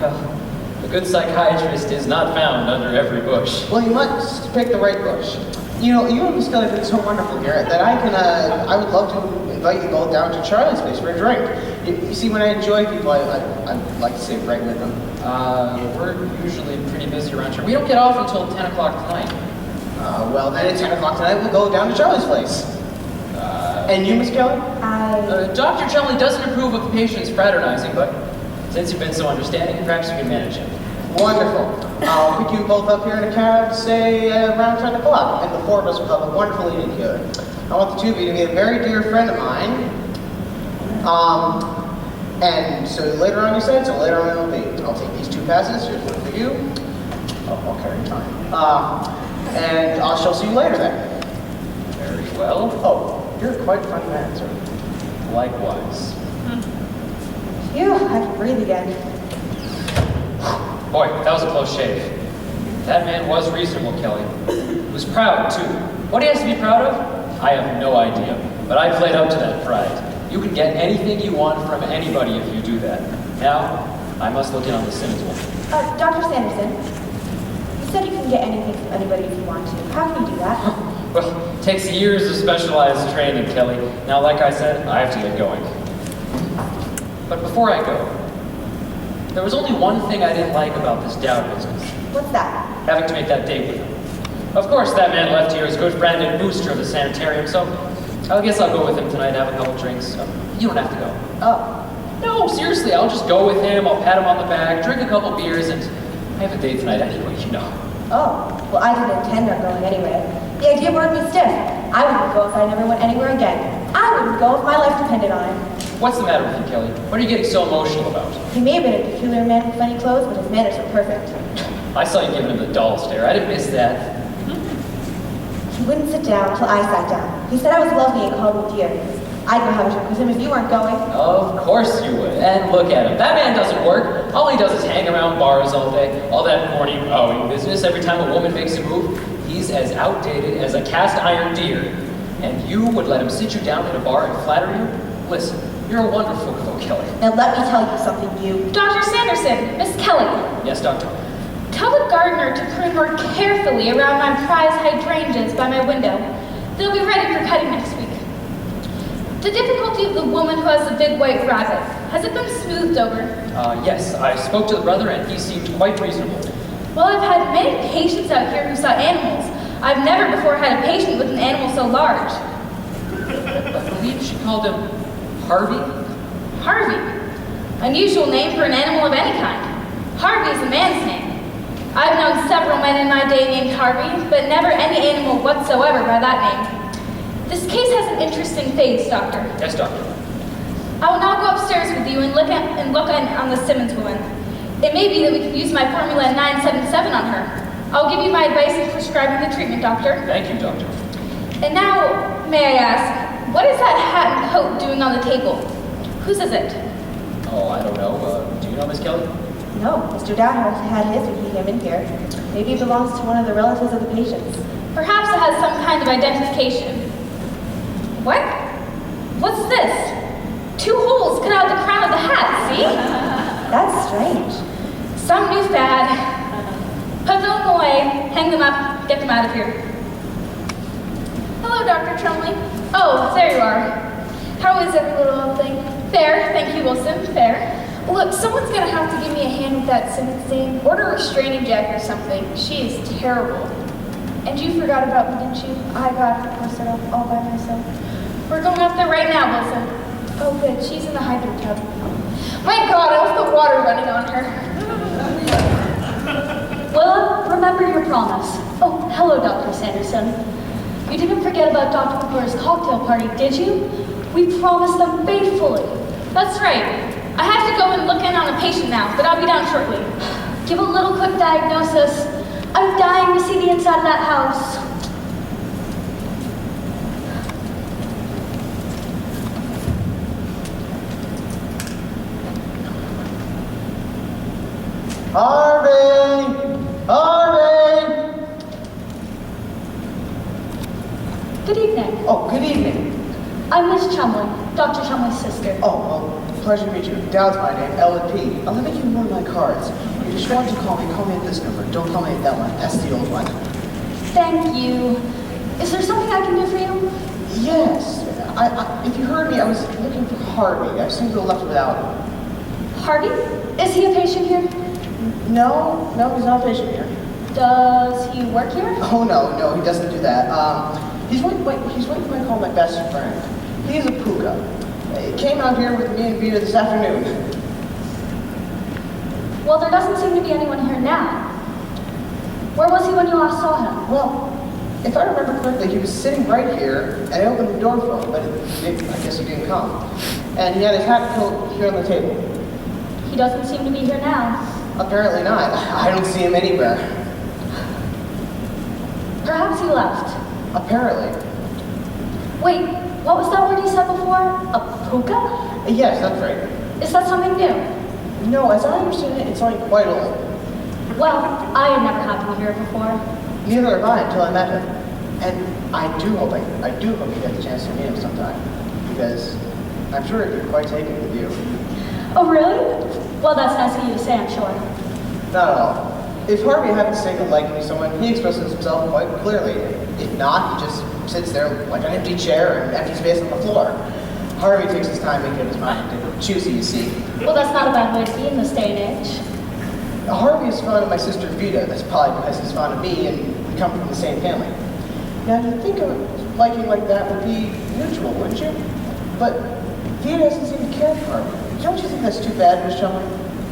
E: Well, a good psychiatrist is not found under every bush.
C: Well, you must pick the right bush. You and Miss Kelly have been so wonderful here that I would love to invite you both down to Charlie's place for a drink. You see, when I enjoy people, I like to sit right with them.
E: We're usually pretty busy around here. We don't get off until 10 o'clock tonight.
C: Well, then at 10 o'clock tonight, we'll go down to Charlie's place. And you, Miss Kelly?
E: Dr. Chumley doesn't approve of patients fraternizing, but since you've been so understanding, perhaps you can manage it.
C: Wonderful. I'll pick you both up here in a cab, say around 10 o'clock, and the four of us will have a wonderful evening together. I want the two of you to be a very dear friend of mine. And so later on you said, so later on it'll be. I'll take these 2 passes, here's one for you. I'll carry time. And I shall see you later then.
E: Very well.
C: Oh, you're quite a funny man, sir.
E: Likewise.
D: Phew, I can breathe again.
E: Boy, that was a close shave. That man was reasonable, Kelly. He was proud, too. What he has to be proud of? I have no idea. But I played up to that pride. You can get anything you want from anybody if you do that. Now, I must look in on the Simmons one.
D: Dr. Sanderson, you said you can get anything from anybody if you want to. How can you do that?
E: Well, it takes years of specialized training, Kelly. Now, like I said, I have to get going. But before I go, there was only one thing I didn't like about this Dowd business.
D: What's that?
E: Having to make that date with him. Of course, that man left here as good friend and booster of the sanitarium, so I guess I'll go with him tonight, have a couple drinks. You don't have to go.
D: Oh.
E: No, seriously, I'll just go with him, I'll pat him on the back, drink a couple beers, and I have a date tonight anyway, you know.
D: Oh. Well, I didn't intend on going anyway. The idea burned me stiff. I wouldn't go if I never went anywhere again. I wouldn't go if my life depended on it.
E: What's the matter with you, Kelly? What are you getting so emotional about?
D: He may have been a peculiar man with funny clothes, but his manners were perfect.
E: I saw you giving him the doll stare. I didn't miss that.
D: He wouldn't sit down till I sat down. He said I was lovely and called me dear. I'd go have a drink with him if you weren't going.
E: Of course you would. And look at him. That man doesn't work. All he does is hang around bars all day. All that morning mowing business. Every time a woman makes a move, he's as outdated as a cast iron deer. And you would let him sit you down in a bar and flatter you? Listen, you're a wonderful girl, Kelly.
D: Now let me tell you something, you.
A: Dr. Sanderson, Miss Kelly,
E: Yes, Doctor.
A: tell the gardener to prune more carefully around my prize hydrangeas by my window. They'll be ready for cutting next week. The difficulty of the woman who has the big white rabbit, has it been smoothed over?
E: Yes, I spoke to the brother and he seemed quite reasonable.
A: Well, I've had many patients out here who saw animals. I've never before had a patient with an animal so large.
E: I believe she called him Harvey?
A: Harvey. Unusual name for an animal of any kind. Harvey is a man's name. I've known several men in my day named Harvey, but never any animal whatsoever by that name. This case has an interesting phase, Doctor.
E: Yes, Doctor.
A: I will now go upstairs with you and look on the Simmons woman. It may be that we can use my formula 977 on her. I'll give you my advice in prescribing the treatment, Doctor.
E: Thank you, Doctor.
A: And now, may I ask, what is that hat and coat doing on the table? Whose is it?
E: Oh, I don't know. Do you know, Miss Kelly?
D: No, Mr. Dowd had his when he came in here. Maybe it belongs to one of the relatives of the patients.
A: Perhaps it has some kind of identification. What? What's this? 2 holes cut out the crown of the hat, see?
D: That's strange.
A: Some new fad. Put them away, hang them up, get them out of here. Hello, Dr. Chumley. Oh, there you are. How is every little old thing? Fair, thank you, Wilson, fair. Look, someone's gonna have to give me a hand with that Simmons dame. Order a restraining jack or something. She is terrible. And you forgot about me, didn't you? I got her posted up all by myself. We're going up there right now, Wilson. Oh, good. She's in the hydro tub. My God, I left the water running on her.
F: Willa, remember your promise. Oh, hello, Dr. Sanderson. You didn't forget about Dr. McClure's cocktail party, did you? We promised them faithfully.
A: That's right. I have to go and look in on a patient now, but I'll be down shortly.
F: Give a little quick diagnosis. I'm dying to see the inside of that house.
C: Harvey! Harvey!
F: Good evening.
C: Oh, good evening.
F: I'm Miss Chumley, Dr. Chumley's sister.
C: Oh, well, pleasure to meet you. Dowd's my name, L&P. Let me give you one of my cards. If you just want to call me at this number. Don't call me at that one. That's the old one.
F: Thank you. Is there something I can do for you?
C: Yes. If you heard me, I was looking for Harvey. I seem to have left without him.
F: Harvey? Is he a patient here?
C: No, he's not a patient here.
F: Does he work here?
C: Oh, no, he doesn't do that. He's what you might call my best friend. He's a puka. He came out here with me and Vita this afternoon.
F: Well, there doesn't seem to be anyone here now. Where was he when you last saw him?
C: Well, if I remember correctly, he was sitting right here, and I opened the door for him, but I guess he didn't come. And he had his hat and coat here on the table.
F: He doesn't seem to be here now.
C: Apparently not. I don't see him anywhere.
F: Perhaps he left.
C: Apparently.
F: Wait, what was that word you said before? A puka?
C: Yes, that's right.
F: Is that something new?
C: No, as I understand it, it's something quite old.
F: Well, I had never happened to hear it before.
C: Neither have I until I met him. And I do hope you get the chance to meet him sometime. Because I'm sure he'd be quite taken with you.
F: Oh, really? Well, that's nice of you to say, I'm sure.
C: Not at all. If Harvey happens to take a liking to someone, he expresses himself quite clearly. If not, he just sits there like an empty chair and empty space on the floor. Harvey takes his time making up his mind. Choosy, you see.
F: Well, that's not a bad way to be in this day and age.
C: Harvey is fond of my sister Vita. That's probably because he's fond of me and we come from the same family. Now, you'd think a liking like that would be mutual, wouldn't you? But Vita doesn't seem to care for Harvey. Don't you think that's too bad, Miss Chumley?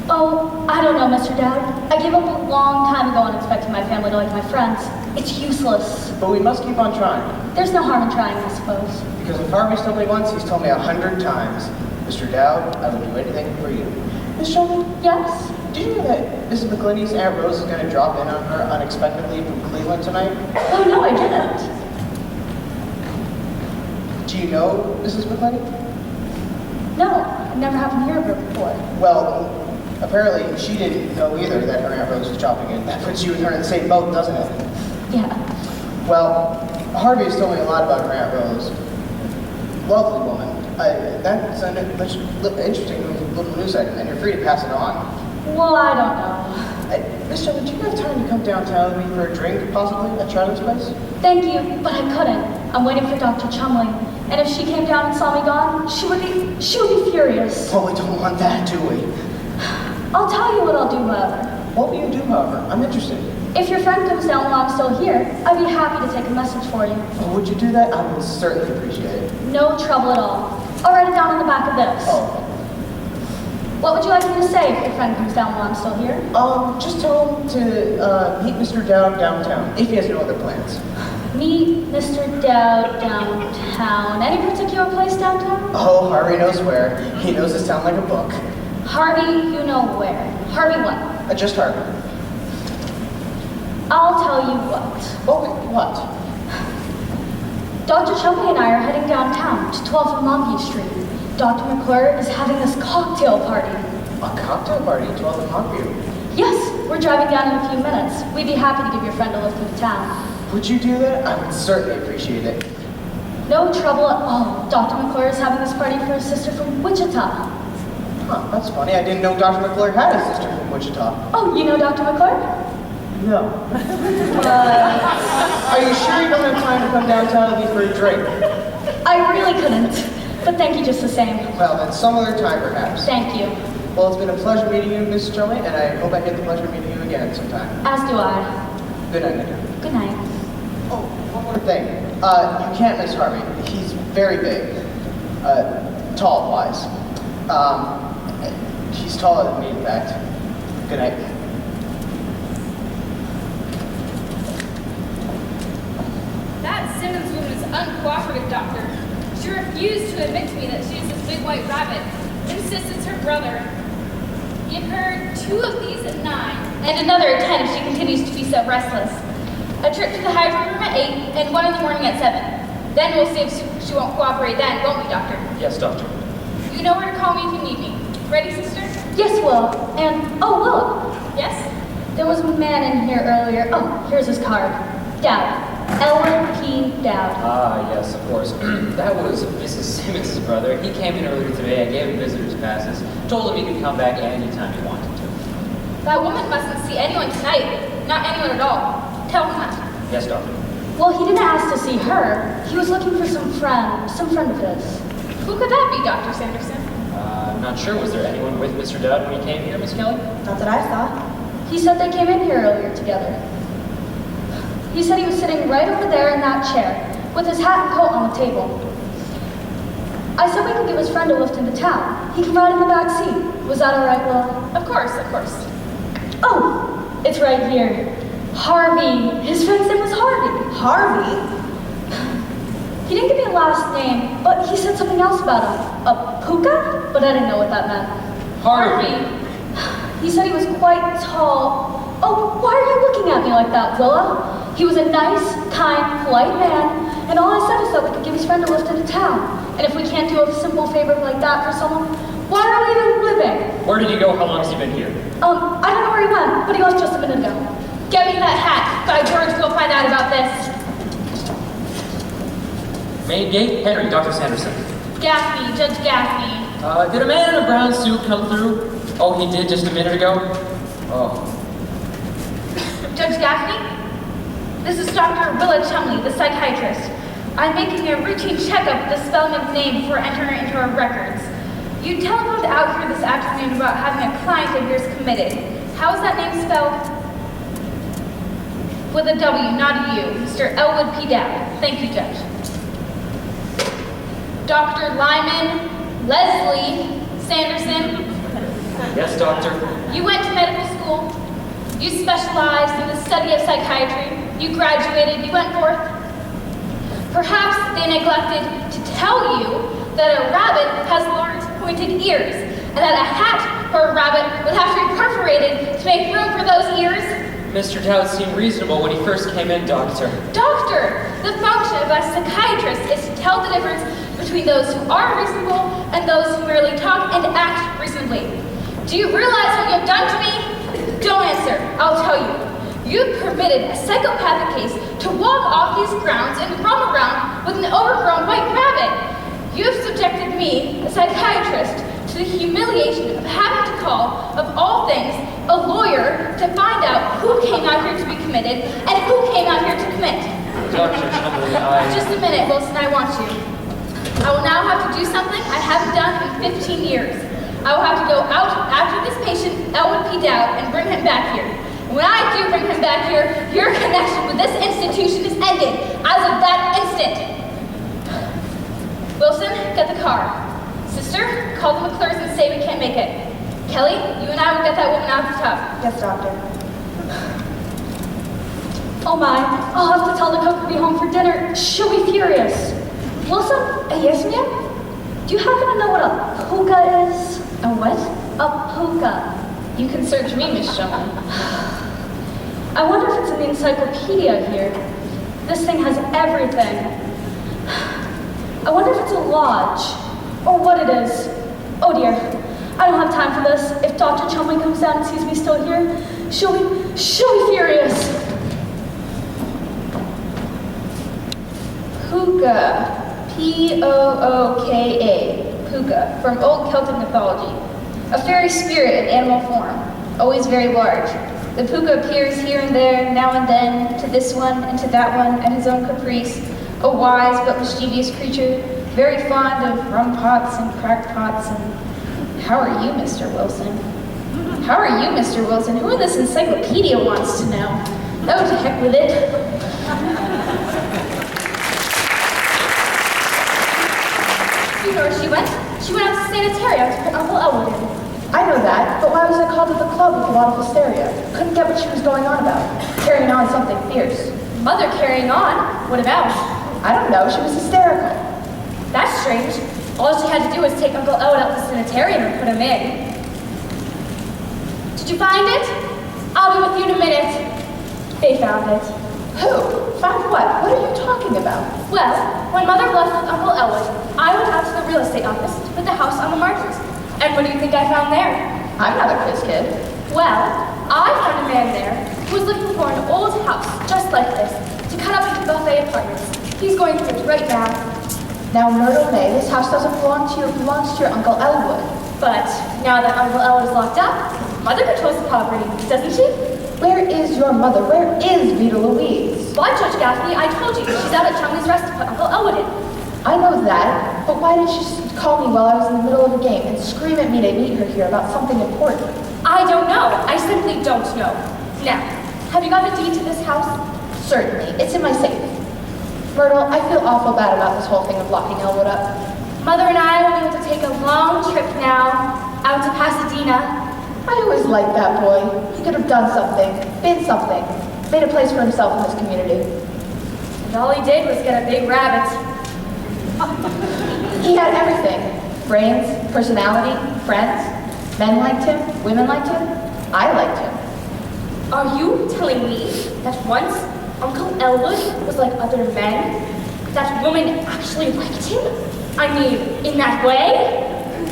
F: Oh, I don't know, Mr. Dowd. I gave up a long time ago on expecting my family to like my friends. It's useless.
C: But we must keep on trying.
F: There's no harm in trying, I suppose.
C: Because if Harvey's told me once, he's told me 100 times. Mr. Dowd, I would do anything for you. Miss Chumley?
F: Yes?
C: Did you know that Mrs. McClinty's Aunt Rose is going to drop in on her unexpectedly from Cleveland tonight?
F: Oh, no, I didn't.
C: Do you know Mrs. McClinty?
F: No, I've never happened to hear of her before.
C: Well, apparently she didn't know either that her Aunt Rose was dropping in. That puts you and her in the same boat, doesn't it?
F: Yeah.
C: Well, Harvey has told me a lot about her Aunt Rose. Lovely woman. That's an interesting little news item, and you're free to pass it on.
F: Well, I don't know.
C: Miss Chumley, do you have time to come downtown with me for a drink, possibly, at Charlie's place?
F: Thank you, but I couldn't. I'm waiting for Dr. Chumley. And if she came down and saw me gone, she would be furious.
C: Well, we don't want that, do we?
F: I'll tell you what I'll do, however.
C: What will you do, however? I'm interested.
F: If your friend comes down while I'm still here, I'd be happy to take a message for you.
C: Oh, would you do that? I would certainly appreciate it.
F: No trouble at all. I'll write it down on the back of this.
C: Oh.
F: What would you like me to say if your friend comes down while I'm still here?
C: Just tell him to meet Mr. Dowd downtown, if he has no other plans.
F: Meet Mr. Dowd downtown. Any particular place downtown?
C: Oh, Harvey knows where. He knows this town like a book.
F: Harvey, you know where. Harvey what?
C: Just Harvey.
F: I'll tell you what.
C: Oh, what?
F: Dr. Chumley and I are heading downtown to 12th and Longview Street. Dr. McClure is having this cocktail party.
C: A cocktail party at 12th and Longview?
F: Yes, we're driving down in a few minutes. We'd be happy to give your friend a lift through town.
C: Would you do that? I would certainly appreciate it.
F: No trouble at all. Dr. McClure is having this party for his sister from Wichita.
C: Huh, that's funny. I didn't know Dr. McClure had a sister from Wichita.
F: Oh, you know Dr. McClure?
C: No. Are you sure you don't have time to come downtown with me for a drink?
F: I really couldn't, but thank you just the same.
C: Well, then some other time, perhaps.
F: Thank you.
C: Well, it's been a pleasure meeting you, Mrs. Chumley, and I hope I get the pleasure of meeting you again sometime.
F: As do I.
C: Good night, Nick.
F: Good night.
C: Oh, one more thing. You can't miss Harvey. He's very big. Tall-wise. He's taller than me, in fact. Good night.
A: That Simmons woman is uncooperative, Doctor. She refused to admit to me that she is this big white rabbit. Insists it's her brother. Give her 2 of these at 9, and another at 10 if she continues to be so restless. A trip to the hydrant room at 8, and 1 in the morning at 7. Then we'll see if she won't cooperate then, won't we, Doctor?
E: Yes, Doctor.
A: You know where to call me if you need me. Ready, sister?
F: Yes, Will. And, oh, look.
A: Yes?
F: There was a man in here earlier. Oh, here's his card. Dowd. Elwood P. Dowd.
E: Ah, yes, of course. That was Mrs. Simmons' brother. He came in earlier today. I gave him visitor's passes. Told him he could come back anytime he wanted to.
A: That woman mustn't see anyone tonight. Not anyone at all. Tell him that.
E: Yes, Doctor.
F: Well, he didn't ask to see her. He was looking for some friend of his.
A: Who could that be, Dr. Sanderson?
E: I'm not sure. Was there anyone with Mr. Dowd when he came here, Miss Kelly?
D: Not that I saw.
F: He said they came in here earlier together. He said he was sitting right over there in that chair, with his hat and coat on the table. I said we could give his friend a lift into town. He can ride in the back seat. Was that all right, Will?
A: Of course, of course.
F: Oh, it's right here. Harvey. His friend's name was Harvey.
D: Harvey?
F: He didn't give me a last name, but he said something else about him. A puka? But I didn't know what that meant.
E: Harvey.
F: He said he was quite tall. Oh, why are you looking at me like that, Willa? He was a nice, kind, polite man, and all I said is that we could give his friend a lift into town. And if we can't do a simple favor like that for someone, why are we even living?
E: Where did he go? How long has he been here?
F: I don't know where he went, but he left just a minute ago.
A: Get me that hat. By George, we'll find out about this.
E: Main gate? Henry, Dr. Sanderson.
A: Gaffney, Judge Gaffney.
E: Did a man in a brown suit come through? Oh, he did just a minute ago? Oh.
A: Judge Gaffney? This is Dr. Willa Chumley, the psychiatrist. I'm making a routine checkup of the spelling of name before entering it into our records. You telephoned out here this afternoon about having a client of yours committed. How is that name spelled? With a W, not a U. Mr. Elwood P. Dowd. Thank you, Judge. Dr. Lyman Leslie Sanderson.
E: Yes, Doctor.
A: You went to medical school. You specialized in the study of psychiatry. You graduated. You went forth. Perhaps they neglected to tell you that a rabbit has large pointed ears, and that a hat for a rabbit would have to be perforated to make room for those ears.
E: Mr. Dowd seemed reasonable when he first came in, Doctor.
A: Doctor, the function of a psychiatrist is to tell the difference between those who are reasonable and those who merely talk and act reasonably. Do you realize what you've done to me? Don't answer. I'll tell you. You've permitted a psychopathic case to walk off these grounds and roam around with an overgrown white rabbit. You've subjected me, a psychiatrist, to the humiliation of having to call, of all things, a lawyer to find out who came out here to be committed and who came out here to commit.
E: Dr. Chumley,
A: Just a minute, Wilson, I want you. I will now have to do something I haven't done in 15 years. I will have to go out after this patient, Elwood P. Dowd, and bring him back here. And when I do bring him back here, your connection with this institution is ended as of that instant. Wilson, get the car. Sister, call the McClures and say we can't make it. Kelly, you and I will get that woman out of the tub.
D: Yes, Doctor.
F: Oh my, I'll have to tell the cook to be home for dinner. She'll be furious. Wilson? Yes, ma'am? Do you happen to know what a puka is?
A: A what?
F: A puka.
A: You can search me, Miss Shelton.
F: I wonder if it's in the encyclopedia here. This thing has everything. I wonder if it's a lodge, or what it is. Oh dear, I don't have time for this. If Dr. Chumley comes down and sees me still here, she'll be furious.
A: Puka. P-O-O-K-A. Puka, from old Celtic mythology. A fairy spirit in animal form, always very large. The puka appears here and there, now and then, to this one and to that one at his own caprice. A wise but mischievous creature, very fond of rum pots and cracked pots. And how are you, Mr. Wilson? How are you, Mr. Wilson? Who in this encyclopedia wants to know? Oh, to heck with it. You know where she went? She went out to sanitarium to put Uncle Elwood in.
B: I know that, but why was I called to the club with a lot of hysteria? Couldn't get what she was going on about. Carrying on something fierce.
A: Mother carrying on? What about?
B: I don't know, she was hysterical.
A: That's strange. All she had to do was take Uncle Elwood out to the sanitarium and put him in. Did you find it? I'll be with you in a minute. They found it.
B: Who? Found what? What are you talking about?
A: Well, when Mother left with Uncle Elwood, I went out to the real estate office to put the house on the market. And what do you think I found there?
B: I'm not a quiz kid.
A: Well, I my apartments. He's going through it right now.
B: Now, Myrtle May, this house doesn't belong to you, it belongs to your Uncle Elwood.
A: But now that Uncle Elwood is locked up, Mother controls the property, doesn't she?
B: Where is your mother? Where is Vita Louise?
A: Why, Judge Gaffney? I told you, she's out at Chumley's Rest to put Uncle Elwood in.
B: I know that, but why did she call me while I was in the middle of a game and scream at me to meet her here about something important?
A: I don't know. I simply don't know. Now, have you got a deed to this house?
B: Certainly, it's in my safe. Myrtle, I feel awful bad about this whole thing of locking Elwood up.
A: Mother and I will be able to take a long trip now, out to Pasadena.
B: I always liked that boy. He could have done something, been something, made a place for himself in this community.
A: And all he did was get a big rabbit.
B: He had everything. Brains, personality, friends. Men liked him, women liked him, I liked him.
A: Are you telling me that once Uncle Elwood was like other men, that women actually liked him? I mean, in that way?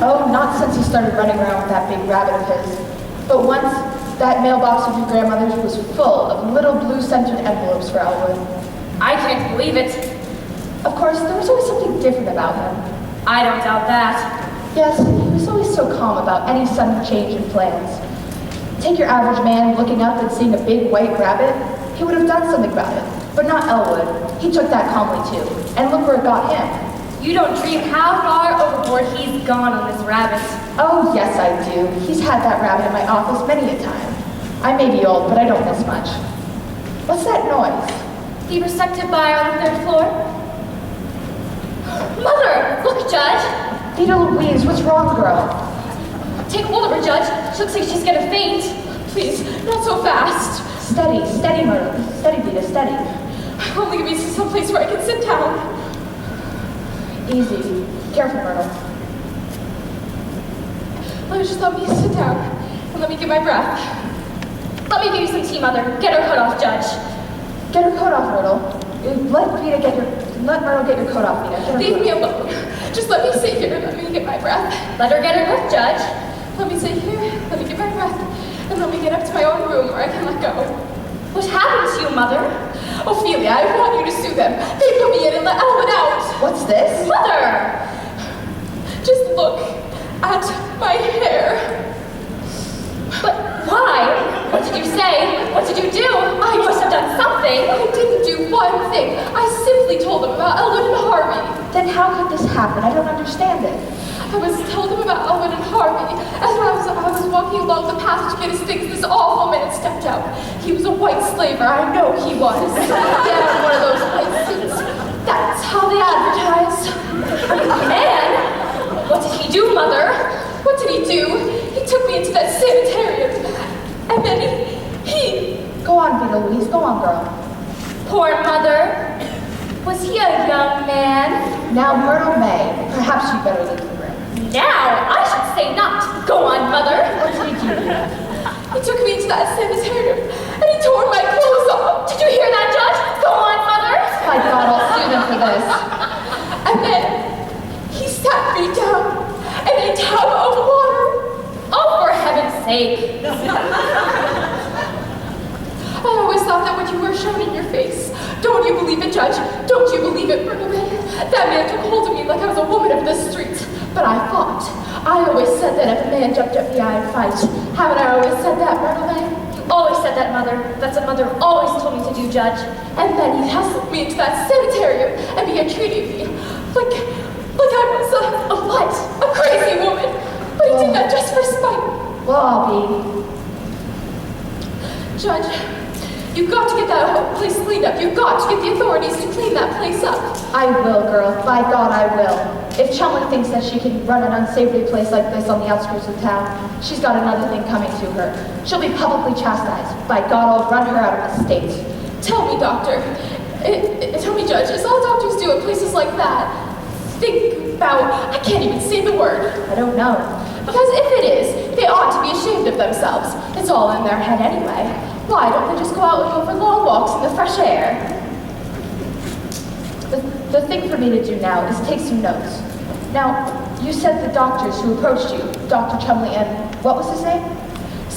B: Oh, not since he started running around with that big rabbit of his. But once, that mailbox of your grandmother's was full of little blue-scented envelopes for Elwood.
A: I can't believe it.
B: Of course, there was always something different about him.
A: I don't doubt that.
B: Yes, he was always so calm about any sudden change in plans. Take your average man looking up and seeing a big white rabbit, he would have done something about it. But not Elwood. He took that calmly too. And look where it got him.
A: You don't dream how far overboard he's gone on this rabbit.
B: Oh, yes, I do. He's had that rabbit in my office many a time. I may be old, but I don't miss much. What's that noise?
A: The receptive buyer on the 3rd floor? Mother! Look, Judge!
B: Vita Louise, what's wrong, girl?
A: Take hold of her, Judge. She looks like she's gonna faint. Please, not so fast.
B: Steady, steady, Myrtle. Steady, Vita, steady.
A: Only give me someplace where I can sit down.
B: Easy. Careful, Myrtle.
A: Just let me sit down and let me get my breath. Let me give you some tea, Mother. Get her coat off, Judge.
B: Get her coat off, Myrtle. Let Myrtle get your coat off, Vita.
A: Leave me alone. Just let me sit here and let me get my breath. Let her get her breath, Judge. Let me sit here, let me get my breath, and let me get up to my own room where I can let go. What happened to you, Mother? Ophelia, I want you to sue them. They put me in and let Elwood out.
B: What's this?
A: Mother! Just look at my hair. But why? What did you say? What did you do? I must have done something. I didn't do one thing. I simply told them about Elwood and Harvey.
B: Then how could this happen? I don't understand it.
A: I was told them about Elwood and Harvey as I was walking along the path to get his things. This awful man stepped out. He was a white slaver. I know he was. He had one of those white suits. That's how they advertised. Man? What did he do, Mother? What did he do? He took me into that sanitarium. And then he...
B: Go on, Vita Louise. Go on, girl.
A: Poor Mother. Was he a young man?
B: Now, Myrtle May, perhaps you'd better leave the room.
A: Now, I should say not. Go on, Mother.
B: What did he do?
A: He took me into that sanitarium, and he tore my clothes off. Did you hear that, Judge? Go on, Mother.
B: My God, I'll sue them for this.
A: And then he sat me down in a tub of water. Oh, for heaven's sake. I always thought that what you were shown in your face. Don't you believe it, Judge? Don't you believe it, Myrtle May? That man took hold of me like I was a woman of the street. But I fought. I always said that if a man jumped at me, I'd fight. Haven't I always said that, Myrtle May? You always said that, Mother. That's what Mother always told me to do, Judge. And then he hustled me into that sanitarium and began treating me like I was a what? A crazy woman. But he did that just for spite.
B: Well, I'll be.
A: Judge, you've got to get that whole place cleaned up. You've got to get the authorities to clean that place up.
B: I will, girl. By God, I will. If Chumley thinks that she can run an unsavory place like this on the outskirts of town, she's got another thing coming to her. She'll be publicly chastised. By God, I'll run her out of the state.
A: Tell me, Doctor. Tell me, Judge, is all doctors do at places like that? Think about, I can't even say the word.
B: I don't know.
A: Because if it is, they ought to be ashamed of themselves. It's all in their head anyway. Why don't they just go out and go for long walks in the fresh air?
B: The thing for me to do now is take some notes. Now, you said the doctors who approached you, Dr. Chumley and what was his name?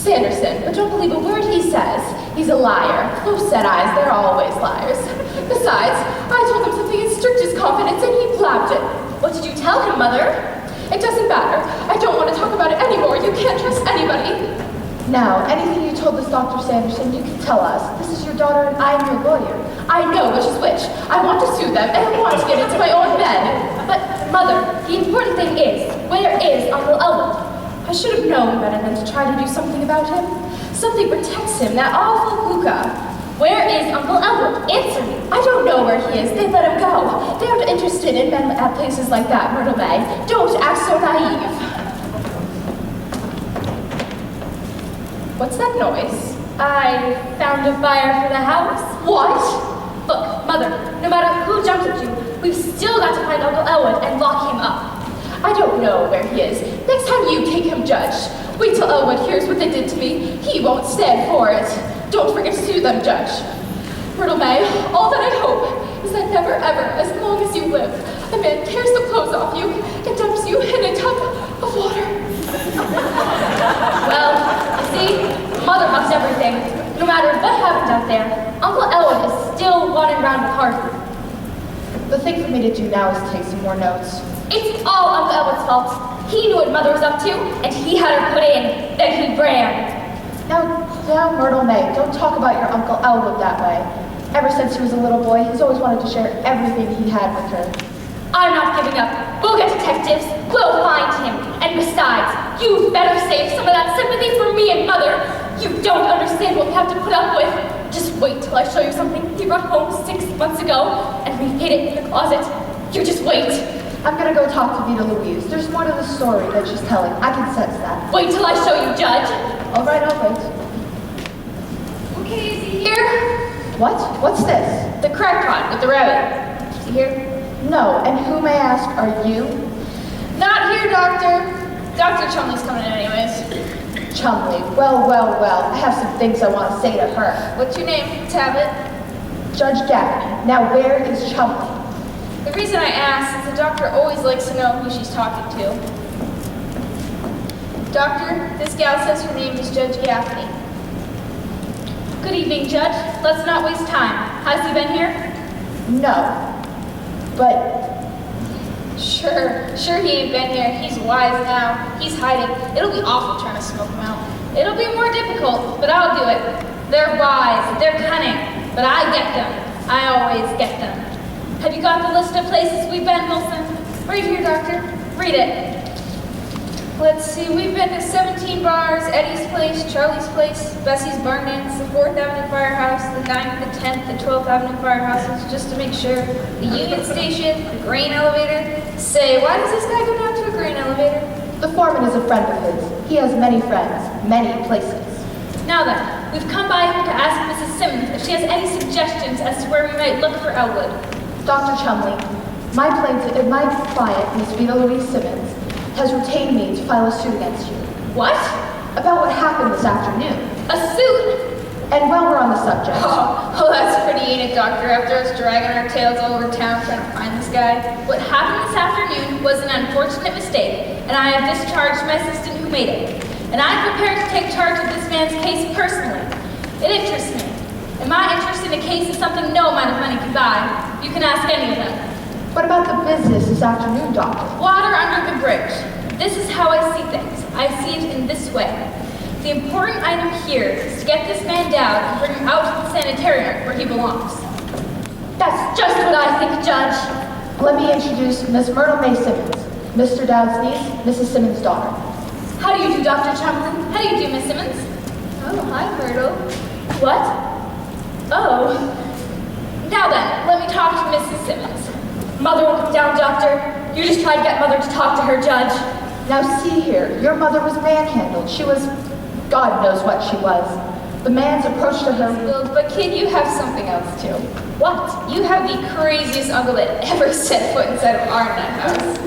B: Sanderson, but don't believe a word he says. He's a liar. Close-set eyes, they're always liars. Besides, I told him something in strictest confidence and he blabbed it.
A: What did you tell him, Mother?
B: It doesn't matter. I don't want to talk about it anymore. You can't trust anybody. Now, anything you told this Dr. Sanderson, you can tell us. This is your daughter and I'm your lawyer. I know which is which. I want to sue them and I want to get into my own bed.
A: But, Mother, the important thing is, where is Uncle Elwood?
B: I should have known better than to try to do something about him. Something protects him, that awful hookah.
A: Where is Uncle Elwood? Answer me.
B: I don't know where he is. They let him go. They aren't interested in men at places like that, Myrtle May. Don't act so naive. What's that noise?
A: I found a fire for the house.
B: What?
A: Look, Mother, no matter who jumped at you, we've still got to find Uncle Elwood and lock him up.
B: I don't know where he is. Next time you take him Judge. Wait till Elwood hears what they did to me. He won't stand for it. Don't forget to sue them, Judge. Myrtle May, all that I hope is that never ever, as long as you live, a man tears the clothes off you and dumps you in a tub of water.
A: Well, you see, Mother must everything. No matter what happened out there, Uncle Elwood is still wandering around with Harvey.
B: The thing for me to do now is take some more notes.
A: It's all Uncle Elwood's fault. He knew what Mother was up to, and he had her put in. Then he ran.
B: Now, Myrtle May, don't talk about your Uncle Elwood that way. Ever since he was a little boy, he's always wanted to share everything he had with her.
A: I'm not giving up. We'll get detectives. We'll find him. And besides, you better save some of that sympathy for me and Mother. You don't understand what we have to put up with. Just wait till I show you something he brought home 6 months ago, and we hid it in the closet. You just wait.
B: I'm gonna go talk to Vita Louise. There's more to the story that she's telling. I can sense that.
A: Wait till I show you, Judge.
B: All right, I'll wait.
A: Okay, is he here?
B: What? What's this?
A: The crackpot with the rabbit. Is he here?
B: No, and who, may I ask, are you?
A: Not here, Doctor. Dr. Chumley's coming in anyways.
B: Chumley. Well. I have some things I want to say to her.
A: What's your name, Tablet?
B: Judge Gaffney. Now, where is Chumley?
A: The reason I ask is the doctor always likes to know who she's talking to. Doctor, this gal says her name is Judge Gaffney. Good evening, Judge. Let's not waste time. Has he been here?
B: No. But
A: Sure he ain't been here. He's wise now. He's hiding. It'll be awful trying to smoke him out. It'll be more difficult, but I'll do it. They're wise, they're cunning, but I get them. I always get them. Have you got the list of places we've been, Wilson? Right here, Doctor. Read it. Let's see, we've been to 17 bars, Eddie's Place, Charlie's Place, Bessie's Barn Dance, the 4th Avenue Firehouse, the 9th, the 10th, the 12th Avenue Firehouses, just to make sure. The Union Station, the grain elevator. Say, why does this guy go down to a grain elevator?
B: the foreman is a friend of his. He has many friends, many places.
A: Now then, we've come by here to ask Mrs. Simmons if she has any suggestions as to where we might look for Elwood.
B: Dr. Chumley, my client, Miss Vita Louise Simmons, has retained me to file a suit against you.
A: What?
B: About what happened this afternoon.
A: A suit?
B: And while we're on the subject...
A: Oh, that's pretty, ain't it, Doctor? After us dragging our tails all over town trying to find this guy. What happened this afternoon was an unfortunate mistake, and I have discharged my assistant who made it. And I'm prepared to take charge of this man's case personally. It interests me. And my interest in the case is something no amount of money can buy. You can ask any of them.
B: What about the business this afternoon, Doctor?
A: Water under the bridge. This is how I see things. I see it in this way. The important item here is to get this man down and bring him out to the sanitarium where he belongs. That's just what I think, Judge.
B: Let me introduce Miss Myrtle May Simmons, Mr. Dowd's niece, Mrs. Simmons' daughter.
A: How do you do, Dr. Chumley? How do you do, Miss Simmons? Oh, hi, Myrtle. What? Oh. Now then, let me talk to Mrs. Simmons. Mother won't come down, Doctor. You just tried to get Mother to talk to her, Judge.
B: Now see here, your mother was manhandled. She was, God knows what she was. The man's approach to her...
A: But kid, you have something else too. What? You have the craziest uncle that ever set foot inside of our nut house.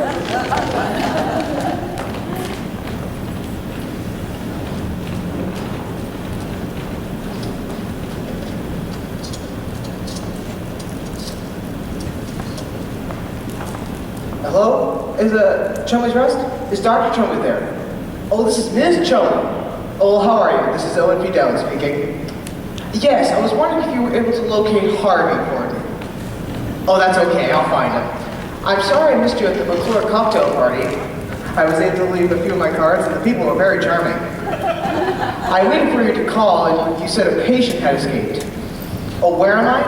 C: Hello? Is Chumley's Rest? Is Dr. Chumley there? Oh, this is Ms. Chumley. Oh, how are you? This is Owen P. Dowd speaking. Yes, I was wondering if you were able to locate Harvey for me. Oh, that's okay, I'll find him. I'm sorry I missed you at the McClure cocktail party. I was able to leave a few of my cards and the people were very charming. I waited for you to call and you said a patient had escaped. Oh, where am I?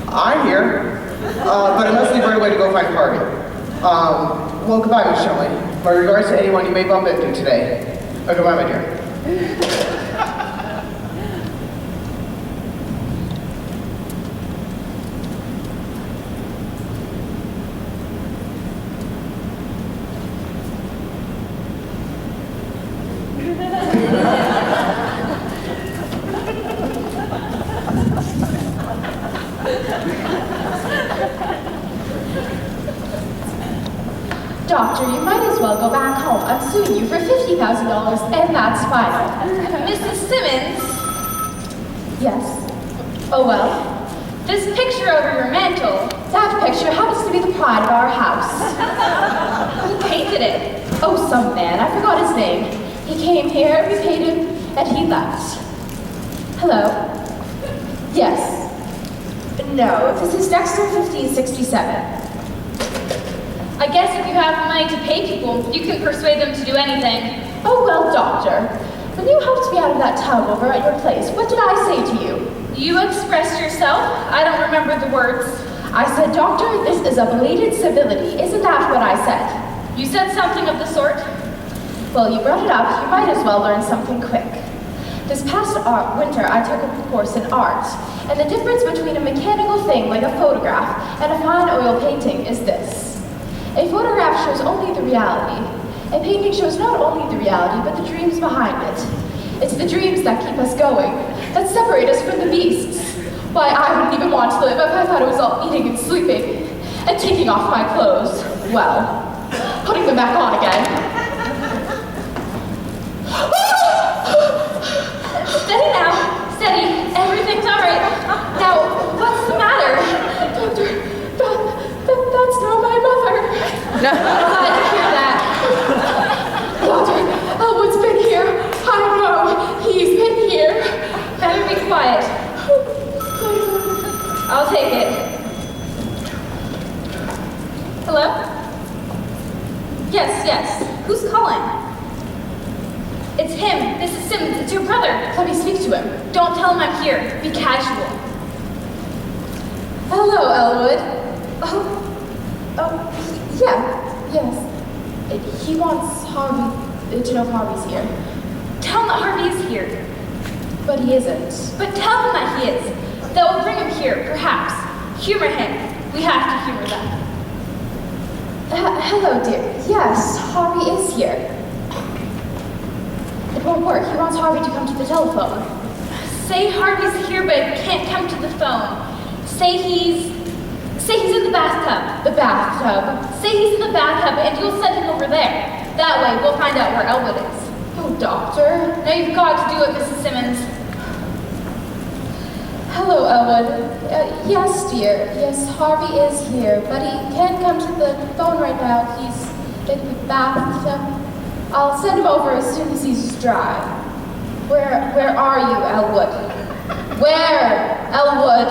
C: I'm here, but I must leave right away to go find Harvey. Well, goodbye, Miss Shelley. My regards to anyone you may bump into today. Oh, goodbye, my dear.
B: Doctor, you might as well go back home. I'm suing you for $50,000, and that's final.
F: Mrs. Simmons,
B: Yes. Oh, well.
F: this picture over your mantle,
B: That picture happens to be the pride of our house.
F: who painted it?
B: Oh, some man. I forgot his name. He came here, we paid him, and he left. Hello? Yes. No, this is Dexter 1567.
F: I guess if you have the money to pay people, you can persuade them to do anything.
B: Oh, well, doctor. When you helped me out of that tub over at your place, what did I say to you?
F: You expressed yourself. I don't remember the words.
B: I said, doctor, this is a belated civility. Isn't that what I said?
F: You said something of the sort.
B: Well, you brought it up. You might as well learn something quick. This past winter, I took a course in art, and the difference between a mechanical thing like a photograph and a fine oil painting is this. A photograph shows only the reality. A painting shows not only the reality, but the dreams behind it. It's the dreams that keep us going, that separate us from the beasts. Why, I wouldn't even want to live if I thought it was all eating and sleeping, and taking off my clothes. Well, putting them back on again.
F: Steady now. Steady. Everything's all right. Now, what's the matter?
B: Doctor, that's not my mother.
F: I'm glad to hear that.
B: Doctor, Elwood's been here. I know. He's been here.
F: Better be quiet. I'll take it. Hello? Yes. Who's calling? It's him. Mrs. Simmons. It's your brother.
B: Let me speak to him.
F: Don't tell him I'm here. Be casual.
B: Hello, Elwood. Yes. He wants Harvey to know if Harvey's here.
F: Tell him that Harvey is here.
B: But he isn't.
F: But tell him that he is. That will bring him here, perhaps. Humor him. We have to humor them.
B: Hello, dear. Yes, Harvey is here. It won't work. He wants Harvey to come to the telephone.
F: Say Harvey's here but can't come to the phone. Say he's in the bathtub.
B: The bathtub.
F: Say he's in the bathtub and you'll send him over there. That way we'll find out where Elwood is.
B: Oh, doctor.
F: Now you've got to do it, Mrs. Simmons.
B: Hello, Elwood. Yes, dear. Yes, Harvey is here, but he can't come to the phone right now. He's in the bathtub. I'll send him over as soon as he's dry. Where are you, Elwood? Where, Elwood?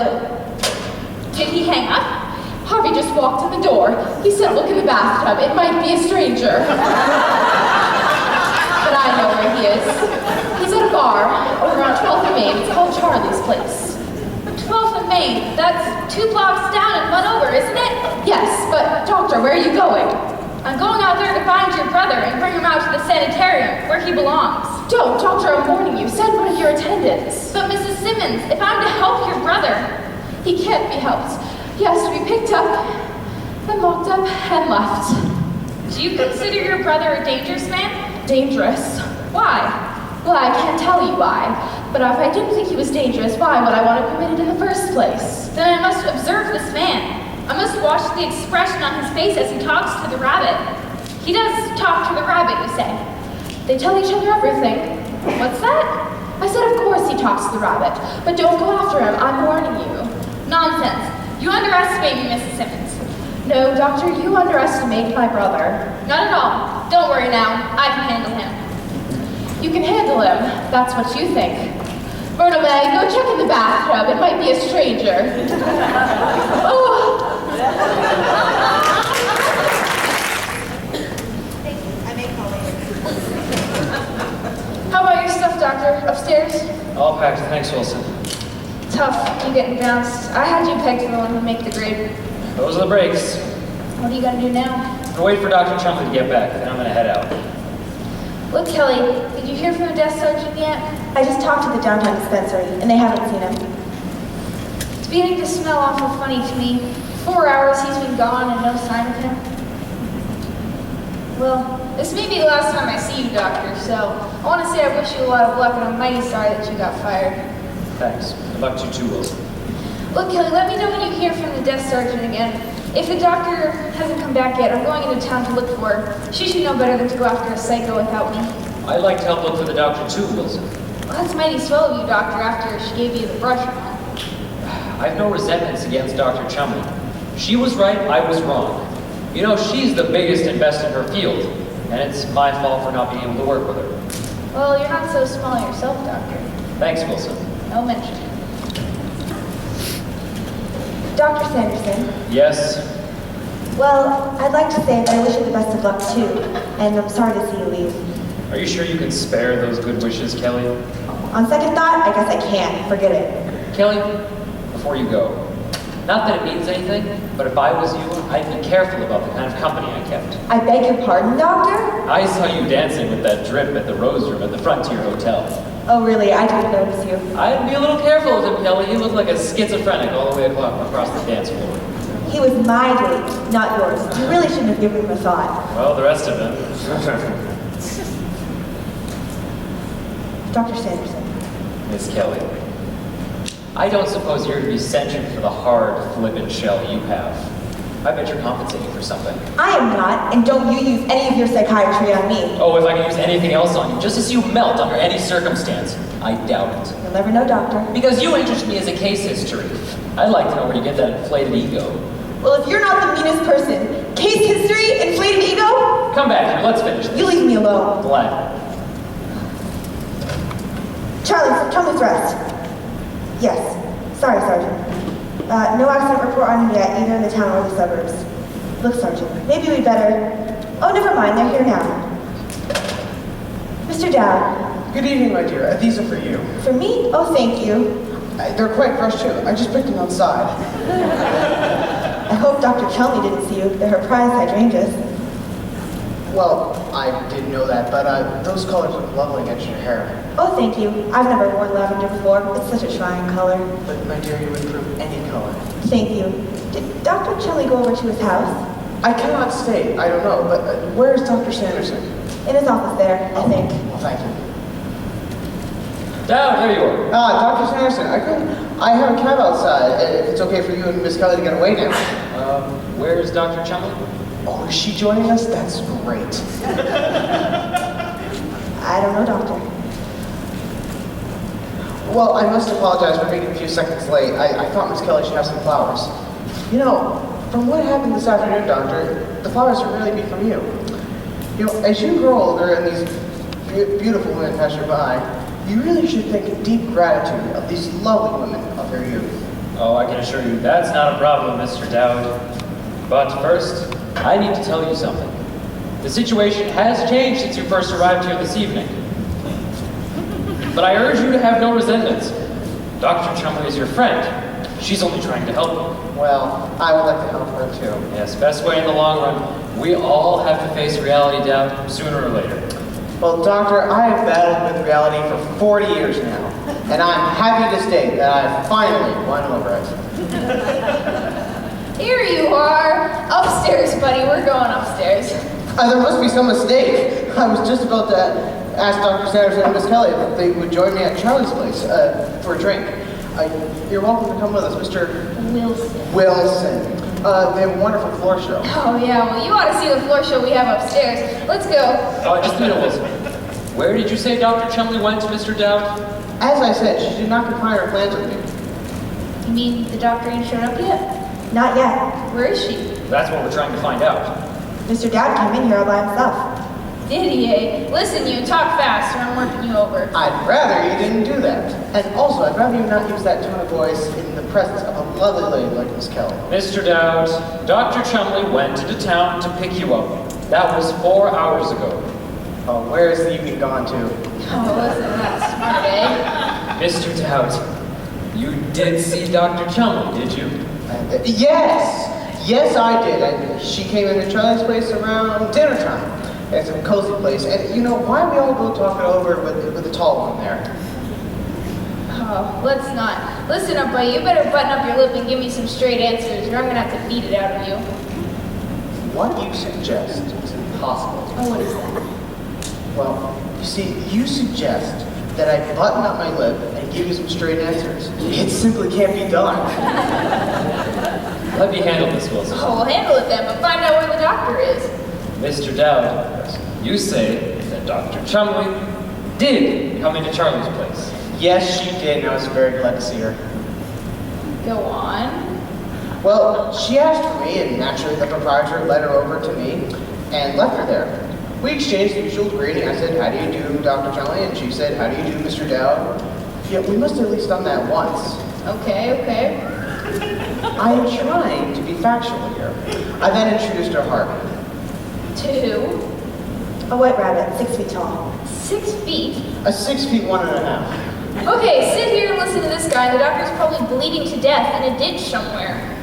F: Did he hang up?
B: Harvey just walked in the door. He said, look in the bathtub. It might be a stranger. But I know where he is. He's at a bar over on 12th and Main. It's called Charlie's Place.
F: 12th and Main. That's 2 blocks down and 1 over, isn't it?
B: Yes, but doctor, where are you going?
F: I'm going out there to find your brother and bring him out to the sanitarium, where he belongs.
B: Don't, doctor, I'm warning you. Send one of your attendants.
F: But Mrs. Simmons, if I'm to help your brother,
B: He can't be helped. He has to be picked up and locked up and left.
F: do you consider your brother a dangerous man?
B: Dangerous.
F: Why?
B: Well, I can't tell you why. But if I didn't think he was dangerous, why would I want to permit it in the first place?
F: Then I must observe this man. I must watch the expression on his face as he talks to the rabbit. He does talk to the rabbit, you say.
B: They tell each other everything.
F: What's that?
B: I said, of course he talks to the rabbit, but don't go after him. I'm warning you.
F: Nonsense. You underestimate me, Mrs. Simmons.
B: No, doctor, you underestimate my brother.
F: Not at all. Don't worry now. I can handle him.
B: You can handle him. That's what you think. Myrtle May, go check in the bathtub. It might be a stranger. Oh.
D: Thank you. I may call later.
A: How about your stuff, Doctor? Upstairs?
E: All packed, thanks, Wilson.
A: Tough, you getting bounced. I had you pegged for the one who make the grade.
E: Those are the breaks.
A: What are you gonna do now?
E: I'm gonna wait for Dr. Chumley to get back, then I'm gonna head out.
A: Look, Kelly, did you hear from the desk sergeant yet?
D: I just talked to the downtown dispensary, and they haven't seen him.
A: It's beginning to smell awful funny to me. 4 hours he's been gone and no sign of him. Well, this may be the last time I see you, Doctor, so I want to say I wish you a lot of luck, and I'm mighty sorry that you got fired.
E: Thanks. Good luck to you too, Wilson.
A: Look, Kelly, let me know when you hear from the desk sergeant again. If the doctor hasn't come back yet, I'm going into town to look for her. She should know better than to go after a psycho without me.
E: I'd like to help look for the doctor too, Wilson.
A: Well, that's mighty swell of you, Doctor, after she gave you the brush on that.
E: I have no resentments against Dr. Chumley. She was right, I was wrong. You know, she's the biggest and best in her field, and it's my fault for not being able to work with her.
A: Well, you're not so small yourself, Doctor.
E: Thanks, Wilson.
A: No mention.
D: Dr. Sanderson,
E: Yes?
D: well, I'd like to say that I wish you the best of luck too, and I'm sorry to see you leave.
E: Are you sure you can spare those good wishes, Kelly?
D: On second thought, I guess I can't. Forget it.
E: Kelly, before you go, not that it means anything, but if I was you, I'd be careful about the kind of company I kept.
D: I beg your pardon, Doctor?
E: I saw you dancing with that drip at the Rose Room at the Frontier Hotel.
D: Oh, really? I didn't notice you.
E: I'd be a little careful with him, Kelly. He looked like a schizophrenic all the way across the dance floor.
D: He was my date, not yours. You really shouldn't have given him a thought.
E: Well, the rest of them.
D: Dr. Sanderson.
E: Miss Kelly, I don't suppose you're to be censured for the hard, flippant shell you have. I bet you're compensating for something.
D: I am not, and don't you use any of your psychiatry on me.
E: Oh, if I can use anything else on you, just as you melt under any circumstance, I doubt it.
D: You'll never know, Doctor.
E: Because you interest me as a case history. I'd like to know where you get that inflated ego.
D: Well, if you're not the meanest person, case history, inflated ego,
E: Come back here, let's finish this.
D: you leave me alone.
E: Glad.
D: Charlie's rest. Yes. Sorry, Sergeant. No accident report on him yet, either in the town or the suburbs. Look, Sergeant, maybe we'd better... Oh, never mind, they're here now. Mr. Dowd.
C: Good evening, my dear. These are for you.
D: For me? Oh, thank you.
C: They're quite fresh, too. I just picked them outside.
D: I hope Dr. Chelney didn't see you. They're her prized hydrangeas.
C: Well, I didn't know that, but those colors look lovely against your hair.
D: Oh, thank you. I've never worn lavender before. It's such a trying color.
C: But, my dear, you would improve any color.
D: Thank you. Did Dr. Chelney go over to his house?
C: I cannot state. I don't know. But where is Dr. Sanderson?
D: In his office there, I think.
C: Well, thank you.
E: Down, there you are.
C: Dr. Sanderson, I have a cab outside. If it's okay for you and Miss Kelly to get away now.
E: Where's Dr. Chumley?
C: Oh, is she joining us? That's great.
D: I don't know, Doctor.
C: Well, I must apologize for being a few seconds late. I thought Miss Kelly should have some flowers. You know, from what happened this afternoon, Doctor, the flowers would really be from you. You know, as you grow older and these beautiful women pass you by, you really should think in deep gratitude of these lovely women of your youth.
E: Oh, I can assure you that's not a problem, Mr. Dowd. But first, I need to tell you something. The situation has changed since you first arrived here this evening. But I urge you to have no resentments. Dr. Chumley is your friend. She's only trying to help you.
C: Well, I would like to help her too.
E: Yes, best way in the long run. We all have to face reality, Dowd, sooner or later.
C: Well, Doctor, I have battled with reality for 40 years now, and I'm happy to state that I've finally won over it.
A: Here you are. Upstairs, buddy. We're going upstairs.
C: There must be some mistake. I was just about to ask Dr. Sanderson and Miss Kelly if they would join me at Charlie's place for a drink. You're welcome to come with us, Mr. Wilson. They have a wonderful floor show.
A: Oh, yeah. Well, you ought to see the floor show we have upstairs. Let's go.
E: Just a minute, Wilson. Where did you say Dr. Chumley went, Mr. Dowd?
C: As I said, she did not confine her plans with me.
A: You mean the doctor ain't showed up yet?
D: Not yet.
A: Where is she?
E: That's what we're trying to find out.
D: Mr. Dowd came in here all by himself.
G: Did he? Listen, you talk fast or I'm working you over.
C: I'd rather you didn't do that. And also, I'd rather you not use that tone of voice in the presence of a lovely lady like Miss Kelly.
E: Mr. Dowd, Dr. Chumley went into town to pick you up. That was 4 hours ago.
C: Oh, where is the evening gone to?
G: Oh, wasn't that smart, eh?
E: Mr. Dowd, you did see Dr. Chumley, did you?
C: Yes! Yes, I did. And she came into Charlie's place around dinner time. It's a cozy place. And you know, why don't we all go talk it over with the tall one there?
G: Oh, let's not. Listen up, buddy. You better button up your lip and give me some straight answers, or I'm gonna have to beat it out of you.
C: What you suggest is impossible.
G: Oh, what is that?
C: Well, you see, you suggest that I button up my lip and give you some straight answers. It simply can't be done.
E: Let me handle this, Wilson.
G: Oh, we'll handle it then, but find out where the doctor is.
E: Mr. Dowd, you say that Dr. Chumley did come into Charlie's place.
C: Yes, she did, and I was very glad to see her.
G: Go on.
C: Well, she asked for me, and naturally the proprietor led her over to me and left her there. We exchanged the usual greeting. I said, "How do you do, Dr. Chumley?" And she said, "How do you do, Mr. Dowd?" Yeah, we must have at least done that once.
G: Okay.
C: I am trying to be factual here. I then introduced her Harvey.
G: 2.
D: A white rabbit, 6 feet tall.
G: 6 feet.
C: A 6 feet 1.5.
G: Okay, sit here and listen to this guy. The doctor's probably bleeding to death in a ditch somewhere.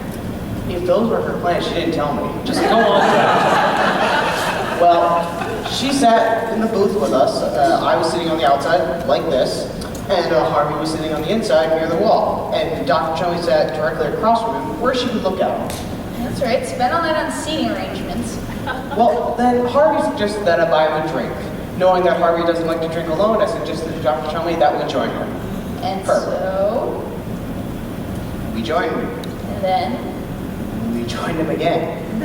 C: If those were her plans, she didn't tell me.
E: Just go on, Dowd.
C: Well, she sat in the booth with us. I was sitting on the outside, like this, and Harvey was sitting on the inside near the wall. And Dr. Chumley sat directly across from him, where she could look out.
G: That's right, spend all night on seating arrangements.
C: Well, then Harvey suggested that I buy him a drink. Knowing that Harvey doesn't like to drink alone, I suggested to Dr. Chumley that we join her.
G: And
C: Her.
G: so...
C: We joined him.
G: And then...
C: We joined him again.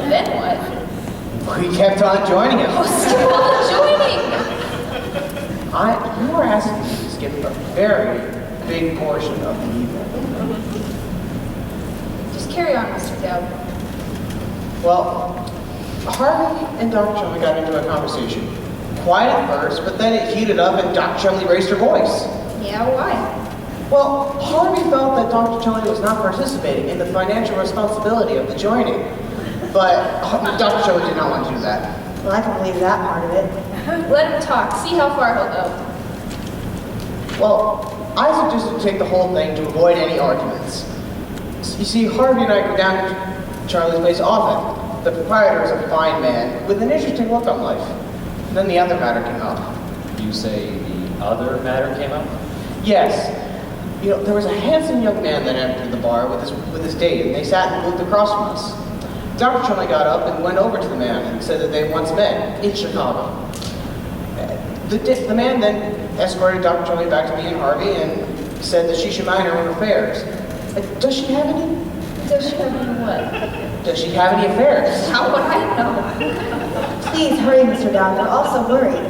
G: Then what?
C: We kept on joining him.
G: Oh, still on joining!
C: You were asking me to skip a very big portion of the evening.
G: Just carry on, Mr. Dowd.
C: Well, Harvey and Dr. Chumley got into a conversation. Quiet at first, but then it heated up and Dr. Chumley raised her voice.
G: Yeah, why?
C: Well, Harvey felt that Dr. Chumley was not participating in the financial responsibility of the joining. But Dr. Chumley did not want to do that.
D: Well, I can believe that part of it.
G: Let him talk. See how far he'll go.
C: Well, I suggested to take the whole thing to avoid any arguments. You see, Harvey and I go down to Charlie's place often. The proprietor is a fine man with an interesting look on life. Then the other matter came up.
E: You say the other matter came up?
C: Yes. You know, there was a handsome young man that entered the bar with his date, and they sat and moved across from us. Dr. Chumley got up and went over to the man and said that they once met in Chicago. The man then escorted Dr. Chumley back to me and Harvey and said that she should mind her own affairs. Does she have any?
G: Does she have any what?
C: Does she have any affairs?
G: How would I know?
D: Please hurry, Mr. Dowd. We're all so worried.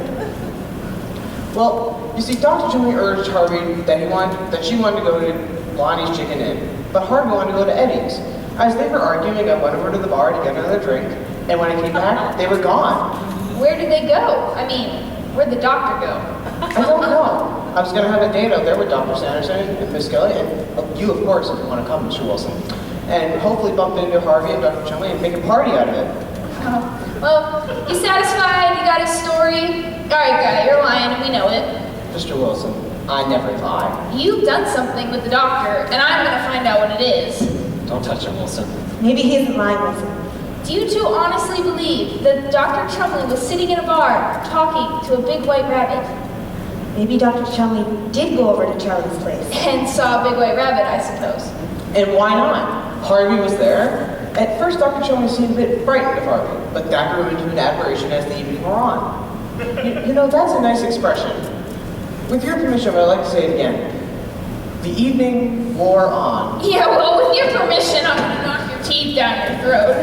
C: Well, you see, Dr. Chumley urged Harvey that she wanted to go to Lonnie's Chicken Inn, but Harvey wanted to go to Eddie's. As they were arguing, I went over to the bar to get another drink, and when I came back, they were gone.
G: Where did they go? I mean, where'd the doctor go?
C: I don't know. I was going to have a date out there with Dr. Sanderson and Miss Kelly, and you, of course, if you want to come, Mr. Wilson, and hopefully bump into Harvey and Dr. Chumley and make a party out of it.
G: Oh, well, you satisfied? You got his story? All right, guy, you're lying, and we know it.
C: Mr. Wilson, I never lie.
G: You've done something with the doctor, and I'm going to find out what it is.
E: Don't touch him, Wilson.
D: Maybe he isn't lying, Wilson.
G: Do you two honestly believe that Dr. Chumley was sitting in a bar talking to a big white rabbit
D: Maybe Dr. Chumley did go over to Charlie's place.
G: and saw a big white rabbit, I suppose?
C: And why not? Harvey was there. At first, Dr. Chumley seemed a bit frightened of Harvey, but that grew into an admiration as the evening wore on. You know, that's a nice expression. With your permission, I'd like to say it again. The evening wore on.
G: Yeah, well, with your permission, I'm going to knock your teeth down your throat.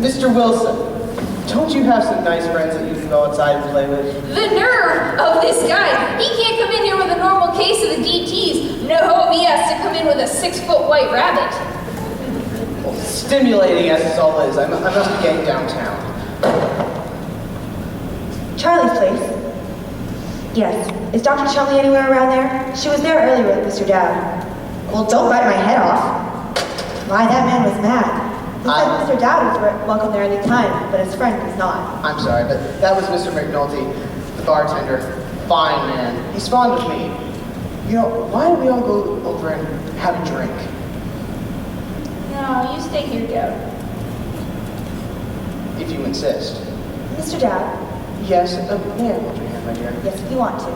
C: Mr. Wilson, don't you have some nice friends that you can go outside and play with?
G: The nerve of this guy. He can't come in here with a normal case of the DTs. No, he has to come in with a 6-foot white rabbit.
C: Well, stimulating as this all is, I must be getting downtown.
D: Charlie's place? Yes. Is Dr. Chumley anywhere around there? She was there earlier with Mr. Dowd. Well, don't bite my head off. Why, that man was mad. He said Mr. Dowd was welcome there any time, but his friend was not.
C: I'm sorry, but that was Mr. McNulty, the bartender. Fine man. He's fond of me. You know, why don't we all go over and have a drink?
G: No, you stay here, Dowd.
C: If you insist.
D: Mr. Dowd?
C: Yes, may I hold your hand, my dear?
D: Yes, if you want to.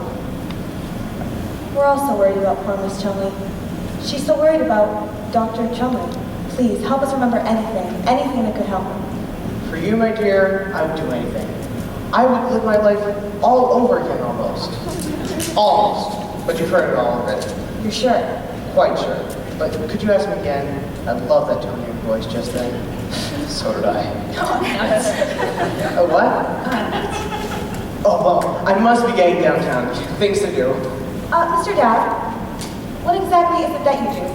D: We're also worried about poor Miss Chumley. She's so worried about Dr. Chumley. Please, help us remember anything that could help her.
C: For you, my dear, I would do anything. I would live my life all over again, almost. Almost. But you've heard it all already.
D: You're sure?
C: Quite sure. But could you ask me again? I love that tone of your voice just then. So did I. What? Oh, well, I must be getting downtown. Things to do.
D: Mr. Dowd, what exactly is it that you do?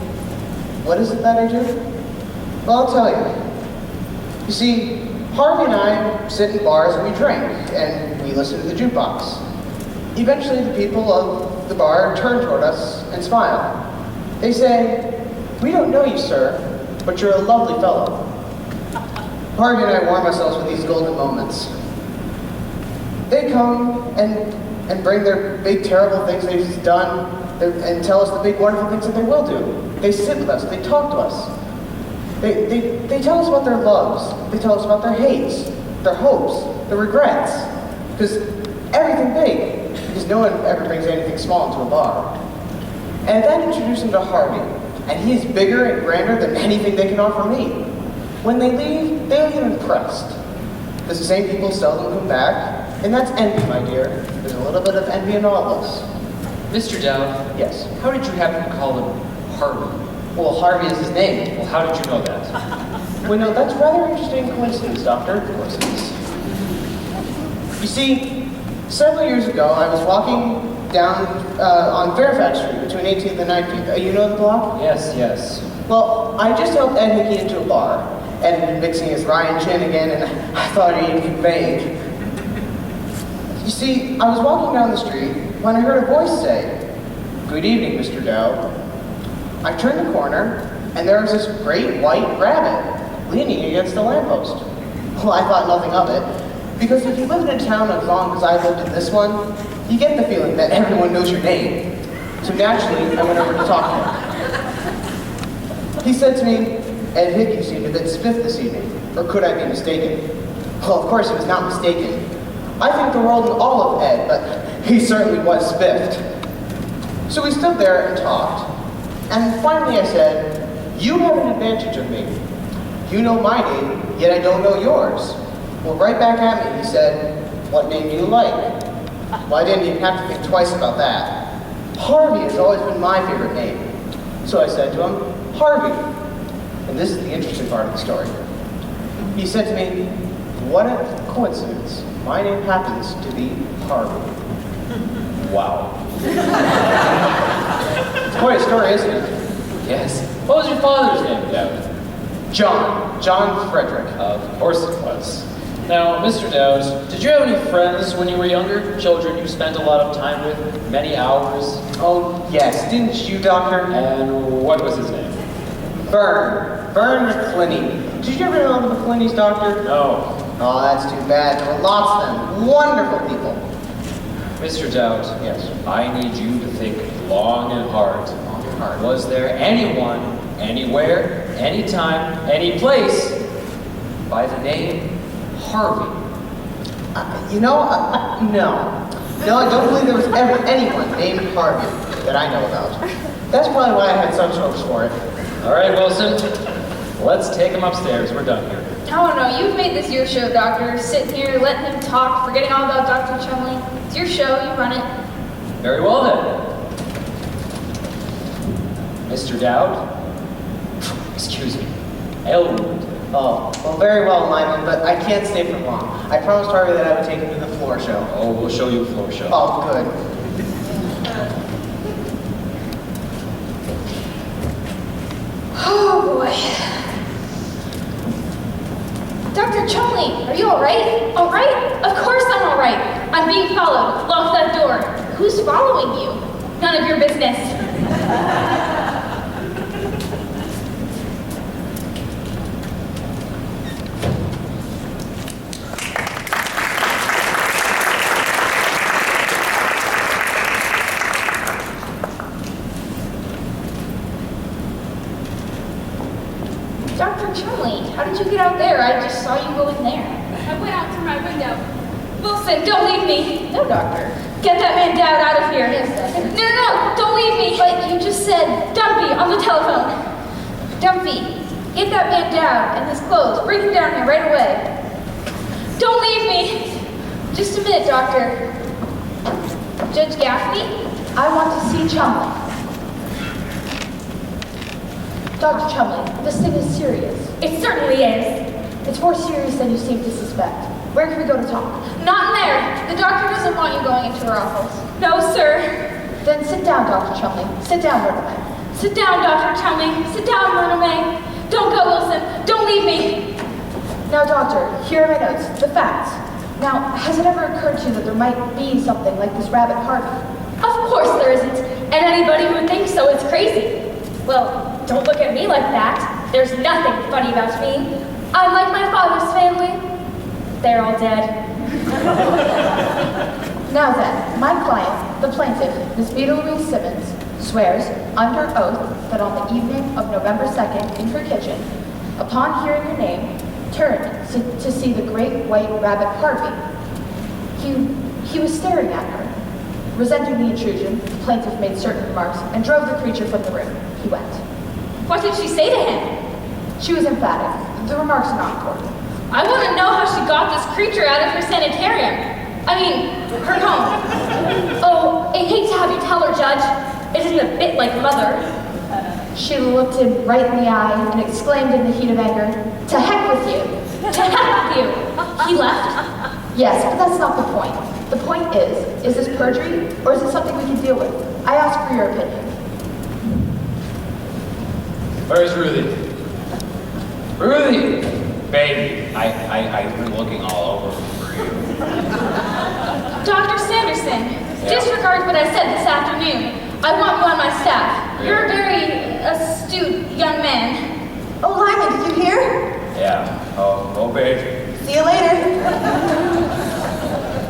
C: What is it that I do? Well, I'll tell you. You see, Harvey and I sit in bars and we drink, and we listen to the jukebox. Eventually, the people of the bar turn toward us and smile. They say, "We don't know you, sir, but you're a lovely fellow." Harvey and I warm ourselves with these golden moments. They come and bring their big, terrible things they've done and tell us the big, wonderful things that they will do. They sit with us. They talk to us. They tell us about their loves. They tell us about their hates, their hopes, their regrets. Because everything big. Because no one ever brings anything small into a bar. And then introduce them to Harvey. And he's bigger and grander than anything they can offer me. When they leave, they leave impressed. Because the same people seldom come back. And that's envy, my dear. There's a little bit of envy in all of us.
E: Mr. Dowd,
C: Yes.
E: how did you happen to call him Harvey?
C: Well, Harvey is his name.
E: Well, how did you know that?
C: Well, no, that's rather interesting coincidence, Doctor. Of course it is. You see, several years ago, I was walking down on Fairfax Street between 18th and 19th. You know the block?
E: Yes, yes.
C: Well, I just helped Ed Hickey into a bar. Ed had been mixing his Ryan Chin again, and I thought he had conveyed. You see, I was walking down the street when I heard a voice say, "Good evening, Mr. Dowd." I turned the corner, and there was this great white rabbit leaning against a lamppost. Well, I thought nothing of it, because if you lived in a town as long as I lived in this one, you get the feeling that everyone knows your name. So naturally, I went over to talk to him. He said to me, "Ed Hickey seemed a bit spiffed this evening, or could I be mistaken?" Well, of course he was not mistaken. I think the world and all of Ed, but he certainly was spiffed. So we stood there and talked, and finally I said, "You have an advantage of me. You know my name, yet I don't know yours." Well, right back at me, he said, "What name do you like?" Well, I didn't even have to think twice about that. Harvey has always been my favorite name. So I said to him, "Harvey." And this is the interesting part of the story. He said to me, "What a coincidence. My name happens to be Harvey."
E: Wow.
C: It's quite a story, isn't it?
E: Yes. What was your father's name, Dowd?
C: John Frederick.
E: Of course it was. Now, Mr. Dowd, did you have any friends when you were younger? Children you spent a lot of time with? Many hours?
C: Oh, yes. Didn't you, Doctor?
E: And what was his name?
C: Vern McClinney. Did you ever know the McClinneys, Doctor?
E: No.
C: Oh, that's too bad. There were lots of them. Wonderful people.
E: Mr. Dowd,
C: Yes.
E: I need you to think long and hard.
C: Long and hard.
E: Was there anyone, anywhere, anytime, any place, by the name Harvey?
C: No. No, I don't believe there was ever anyone named Harvey that I know about. That's probably why I had such hopes for it.
E: All right, Wilson, let's take him upstairs. We're done here.
G: Oh no, you've made this your show, Doctor. Sitting here, letting him talk, forgetting all about Dr. Chumley. It's your show, you run it.
E: Very well then. Mr. Dowd? Excuse me. Elwood.
C: Oh, well, very well, Lyman, but I can't stay for long. I promised Harvey that I would take him to the floor show.
E: Oh, we'll show you a floor show.
C: Oh, good.
G: Oh boy. Dr. Chumley, are you alright? Alright? Of course I'm alright. I'm
A: being followed. Lock that door.
G: Who's following you?
A: None of your business.
G: Dr. Chumley, how did you get out there? I just saw you go in there.
A: I went out through my window. Wilson, don't leave me.
G: No, doctor.
A: Get that man Dowd out of here.
G: Yes, sir.
A: No, don't leave me.
G: But you just said,
A: Dumpy, on the telephone.
G: Dumpy, get that man down and his clothes. Bring him down here right away.
A: Don't leave me.
G: Just a minute, doctor. Judge Gaffney?
B: I want to see Chumley. Dr. Chumley, this thing is serious.
A: It certainly is.
B: It's more serious than you seem to suspect. Where can we go to talk?
G: Not in there. The doctor doesn't want you going into her office.
A: No, sir.
B: Then sit down, Dr. Chumley. Sit down, Murderman.
A: Sit down, Dr. Chumley. Sit down, Myrna May. Don't go, Wilson. Don't leave me.
B: Now, doctor, here are my notes, the facts. Now, has it ever occurred to you that there might be something like this rabbit Harvey?
A: Of course there isn't. And anybody who thinks so is crazy. Well, don't look at me like that. There's nothing funny about me. I'm like my father's family. They're all dead.
B: Now then, my client, the plaintiff, Miss Vita Louise Simmons, swears under oath that on the evening of November 2nd in her kitchen, upon hearing your name, turned to see the great white rabbit Harvey. He was staring at her. Resenting the intrusion, the plaintiff made certain remarks and drove the creature from the room. He went.
A: What did she say to him?
B: She was emphatic. The remarks are not important.
A: I want to know how she got this creature out of her sanitarium. I mean, her home. Oh, I hate to have you tell her, Judge. It isn't a bit like Mother.
B: She looked him right in the eye and exclaimed in the heat of anger, "To heck with you."
A: To heck with you. He left?
B: Yes, but that's not the point. The point is this perjury or is it something we can deal with? I ask for your opinion.
E: Where's Ruthie? Ruthie! Baby, I've been looking all over for you.
A: Dr. Sanderson, disregard what I said this afternoon. I want you on my staff. You're a very astute young man.
D: Oh, Lyman, did you hear?
E: Yeah. Oh, baby.
D: See you later.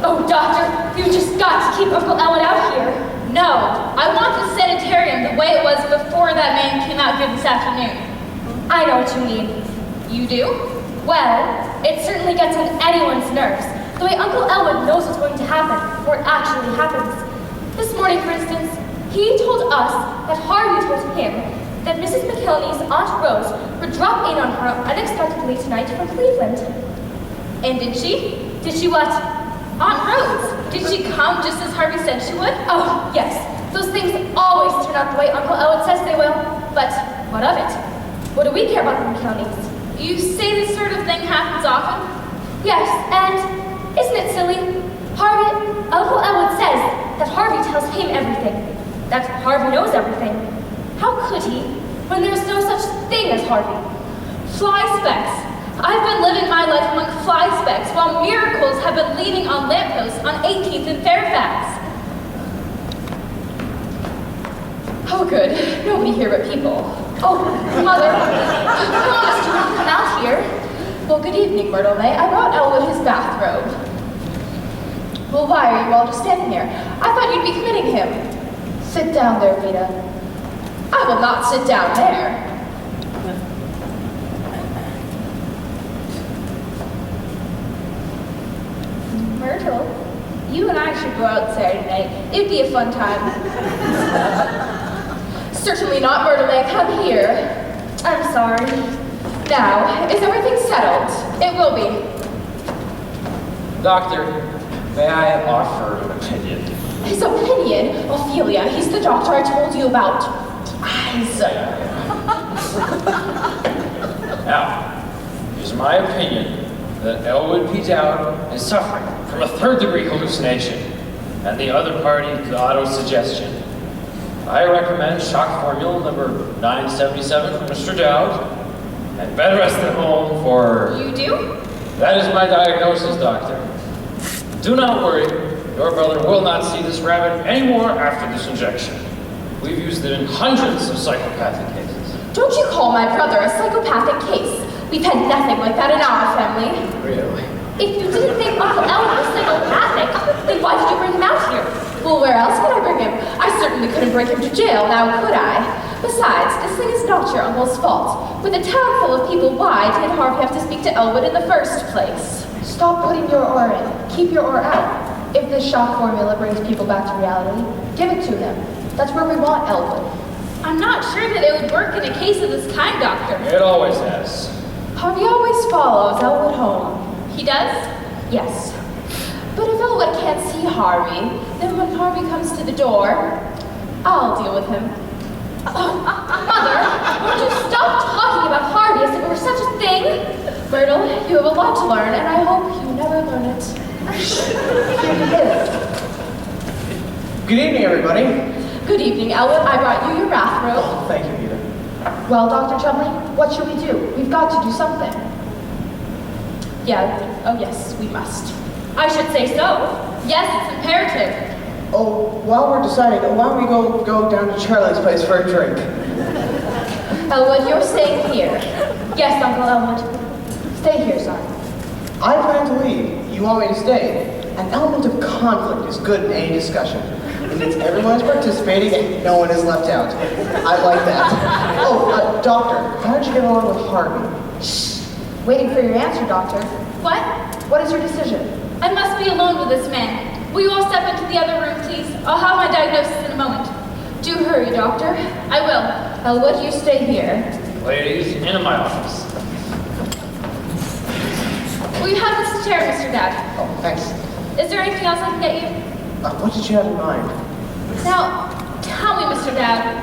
A: Oh, Doctor, you just got to keep Uncle Ellen out here. No, I want the sanitarium the way it was before that man came out here this afternoon. I know what you mean. You do? Well, it certainly gets on anyone's nerves. The way Uncle Elwood knows what's going to happen before it actually happens. This morning, for instance, he told us that Harvey told him that Mrs. McKelney's Aunt Rose would drop in on her unexpectedly tonight from Cleveland. And did she? Did she what? Aunt Rose, did she come just as Harvey said she would? Oh, yes. Those things always turn out the way Uncle Elwood says they will. But what of it? What do we care about the McKelneys? You say this sort of thing happens often? Yes, and isn't it silly? Uncle Elwood says that Harvey tells him everything. That Harvey knows everything. How could he, when there's no such thing as Harvey? Fly specks. I've been living my life among fly specks while miracles have been leaning on lampposts on 18th and Fairfax.
B: Oh, good. Nobody here but people.
A: Oh, Mother, you promised you wouldn't come out here.
B: Well, good evening, Myrtle May. I brought Elwood his bathrobe. Well, why are you all just standing here? I thought you'd be committing him. Sit down there, Vita. I will not sit down there.
G: Myrtle, you and I should go out Saturday night. It'd be a fun time.
B: Certainly not, Myrtle May. Come here.
A: I'm sorry.
B: Now, is everything settled? It will be.
E: Doctor, may I offer an opinion?
B: His opinion? Ophelia, he's the doctor I told you about. Eyes.
E: Now, it is my opinion that Elwood P. Dowd is suffering from a third-degree hallucination, and the other party auto-suggestion. I recommend shock formula number 977 for Mr. Dowd, and bed rest at home for...
A: You do?
E: That is my diagnosis, doctor. Do not worry, it Your brother will not see this rabbit anymore after this injection. We've used it in hundreds of psychopathic cases.
B: Don't you call my brother a psychopathic case. We've had nothing like that in our family.
E: Really?
A: If you didn't think Uncle Ellen was psychopathic, then why did you bring him out here?
B: Well, where else could I bring him? I certainly couldn't bring him to jail, now could I? Besides, this thing is not your uncle's fault. With a town full of people, why did Harvey have to speak to Elwood in the first place?
D: Stop putting your oar in. Keep your oar out. If this shock formula brings people back to reality, give it to them. That's where we want Elwood.
A: I'm not sure that it would work in a case of this kind, Doctor.
E: It always has.
B: Harvey always follows Elwood home.
A: He does?
B: Yes. But if Elwood can't see Harvey, then when Harvey comes to the door, I'll deal with him.
A: Mother, won't you stop talking about Harvey as if it were such a thing?
B: Myrtle, you have a lot to learn, and I hope you never learn it.
D: Here he is.
C: Good evening, everybody.
B: Good evening, Elwood. I brought you your bathrobe.
C: Oh, thank you, Peter.
D: Well, Dr. Chumley, what should we do? We've got to do something.
B: Yeah, oh yes, we must.
A: I should say so. Yes, it's imperative.
C: Oh, while we're deciding, why don't we go down to Charlie's place for a drink?
B: Elwood, you're staying here.
A: Yes, Uncle Elwood.
D: Stay here, son.
C: I plan to leave. You want me to stay? An element of conflict is good in any discussion. It means everyone is participating and no one is left out. I like that. Oh, Doctor, how did you get along with Harvey?
D: Shh. Waiting for your answer, Doctor.
A: What?
D: What is your decision?
A: I must be alone with this man. Will you all step into the other room, please? I'll have my diagnosis in a moment.
B: Do hurry, Doctor.
A: I will.
B: Elwood, you stay here.
E: Ladies, into my office.
A: Will you have this chair, Mr. Dad?
C: Oh, thanks.
A: Is there anything else I can get you?
C: What did you have in mind?
A: Now, tell me, Mr. Dad,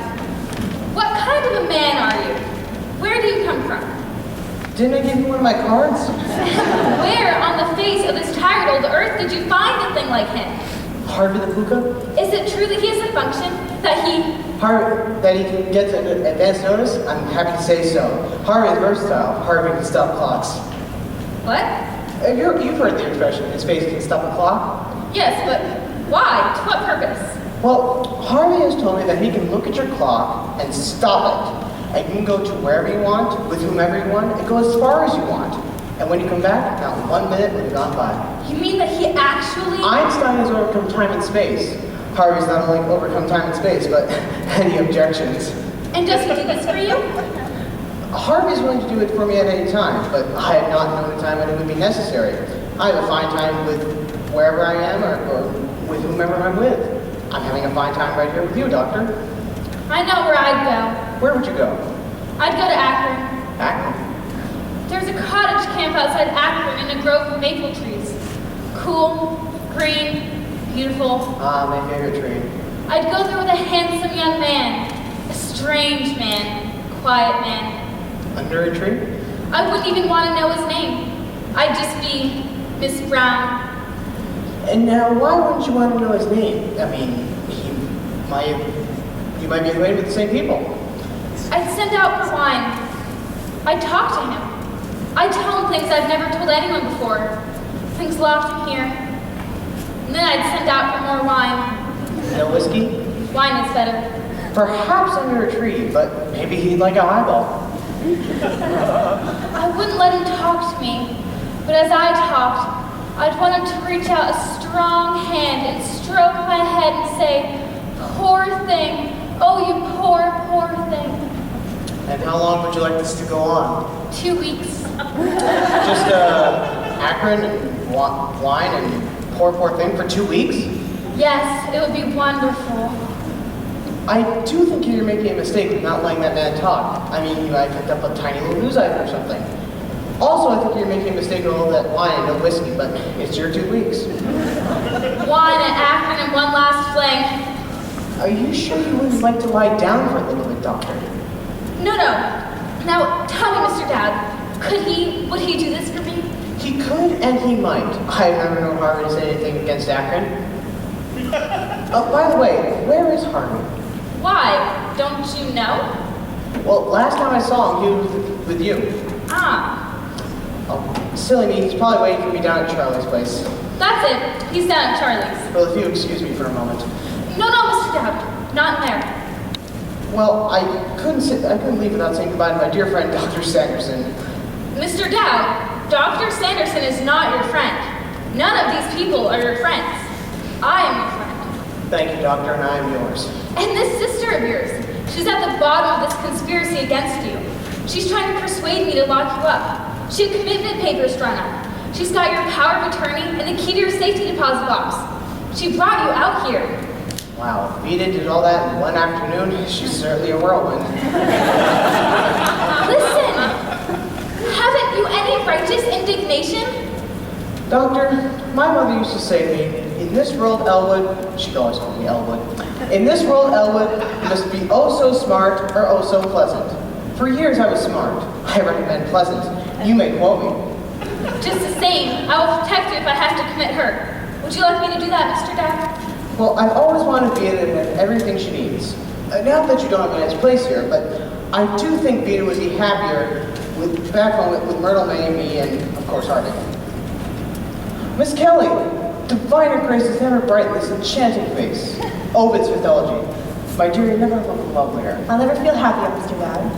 A: what kind of a man are you? Where do you come from?
C: Didn't I give you one of my cards?
A: Where on the face of this tired old earth did you find a thing like him?
C: Harvey the Puka?
A: Is it true that he has a function? That he...
C: Harvey, that he can get an advance notice? I'm happy to say so. Harvey is versatile. Harvey can stop clocks.
A: What?
C: You've heard the expression, his face can stop a clock?
A: Yes, but why? To what purpose?
C: Well, Harvey has told me that he can look at your clock and stop it. And you can go to wherever you want, with whomever you want, and go as far as you want. And when you come back, not 1 minute will have gone by.
A: You mean that he actually...
C: Einstein has overcome time and space. Harvey's not only overcome time and space, but any objections.
A: And does he do this for you?
C: Harvey's willing to do it for me at any time, but I have not known a time when it would be necessary. I have a fine time with wherever I am or with whomever I'm with. I'm having a fine time right here with you, Doctor.
A: I know where I'd go.
C: Where would you go?
A: I'd go to Akron.
C: Akron.
A: There's a cottage camp outside Akron in a grove of maple trees. Cool, green, beautiful.
C: Ah, my favorite tree.
A: I'd go there with a handsome young man, a strange man, quiet man.
C: Under a tree?
A: I wouldn't even want to know his name. I'd just be Miss Brown.
C: And now, why wouldn't you want to know his name? I mean, you might be acquainted with the same people.
A: I'd send out for wine. I'd talk to him. I'd tell him things I've never told anyone before. Things locked in here. And then I'd send out for more wine.
C: No whiskey?
A: Wine is better.
C: Perhaps under a tree, but maybe he'd like a highball.
A: I wouldn't let him talk to me, but as I talked, I'd want him to reach out a strong hand and stroke my head and say, "Poor thing, oh you poor, poor thing."
C: And how long would you like this to go on?
A: 2 weeks.
C: Just Akron and wine and poor thing for 2 weeks?
A: Yes, it would be wonderful.
C: I do think you're making a mistake with not letting that man talk. I mean, you might picked up a tiny little news item or something. Also, I think you're making a mistake with all that wine and no whiskey, but it's your 2 weeks.
A: Wine and Akron and one last fling.
C: Are you sure you wouldn't like to lie down for a little bit, Doctor?
A: No. Now, tell me, Mr. Dad, would he do this for me?
C: He could and he might. I've never known Harvey to say anything against Akron. By the way, where is Harvey?
A: Why? Don't you know?
C: Well, last time I saw him, he was with you.
A: Ah,
C: Oh, silly me, he's probably waiting for me down at Charlie's place.
A: That's it. He's down at Charlie's.
C: Well, if you excuse me for a moment.
A: No, Mr. Dowd. Not in there.
C: Well, I couldn't leave without saying goodbye to my dear friend, Dr. Sanderson.
A: Mr. Dowd, Dr. Sanderson is not your friend. None of these people are your friends. I am your friend.
C: Thank you, Doctor, and I am yours.
A: And this sister of yours, she's at the bottom of this conspiracy against you. She's trying to persuade me to lock you up. She had commitment papers drawn up. She's got your power of attorney and the key to your safety deposit box. She brought you out here.
C: Wow, if Vita did all that in one afternoon, she's certainly a whirlwind.
A: Listen, haven't you any righteous indignation?
C: Doctor, my mother used to say to me, in this world, Elwood, she'd always call me Elwood, in this world, Elwood, you must be oh so smart or oh so pleasant. For years I was smart. I recommend pleasant. You may quote me.
A: Just the same, I will protect you if I have to commit her. Would you like me to do that, Mr. Dowd?
C: Well, I've always wanted Vita to have everything she needs. Now that you don't have a nice place here, but I do think Vita would be happier back home with Myrtle, Mamie, and of course Harvey. Miss Kelly, diviner grace has never brightened this enchanting face. Ovid's mythology. My dear, you never looked lovelier.
D: I'll never feel happier, Mr. Dowd.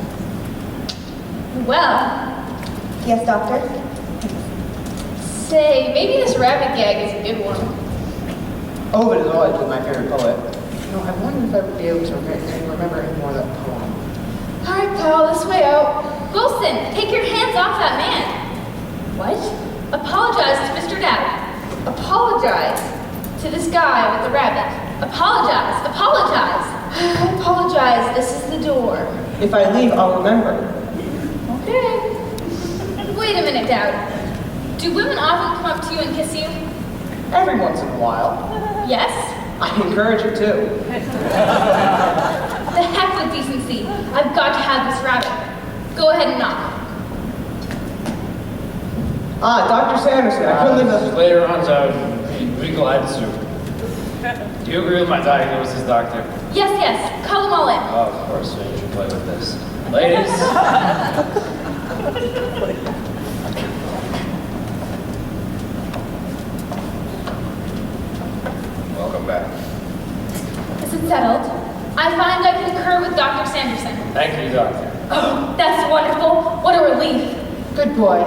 A: Well,
D: Yes, Doctor?
G: Say, maybe this rabbit gag is a good one.
C: Ovid has always been my favorite poet. You know, I wonder if I would be able to remember any more of that poem.
A: all right, pal, this way out. Wilson, take your hands off that man. What? Apologize to Mr. Dowd. Apologize to this guy with the rabbit. Apologize. Apologize.
G: I apologize, this is the door.
C: If I leave, I'll remember.
A: Okay. Wait a minute, Dowd. Do women often come up to you and kiss you?
C: Every once in a while.
A: Yes?
C: I encourage it too.
A: The heck with decency. I've got to have this rabbit. Go ahead and knock.
C: Ah, Dr. Sanderson, I couldn't leave the...
E: Later on, to be glad to. Do you agree with my diagnosis, Doctor?
A: Yes, call them all in.
E: Oh, of course, we should play with this. Ladies. Welcome back.
A: Is it settled? I find I concur with Dr. Sanderson.
E: Thank you, Doctor.
A: Oh, that's wonderful. What a relief.
B: Good boy.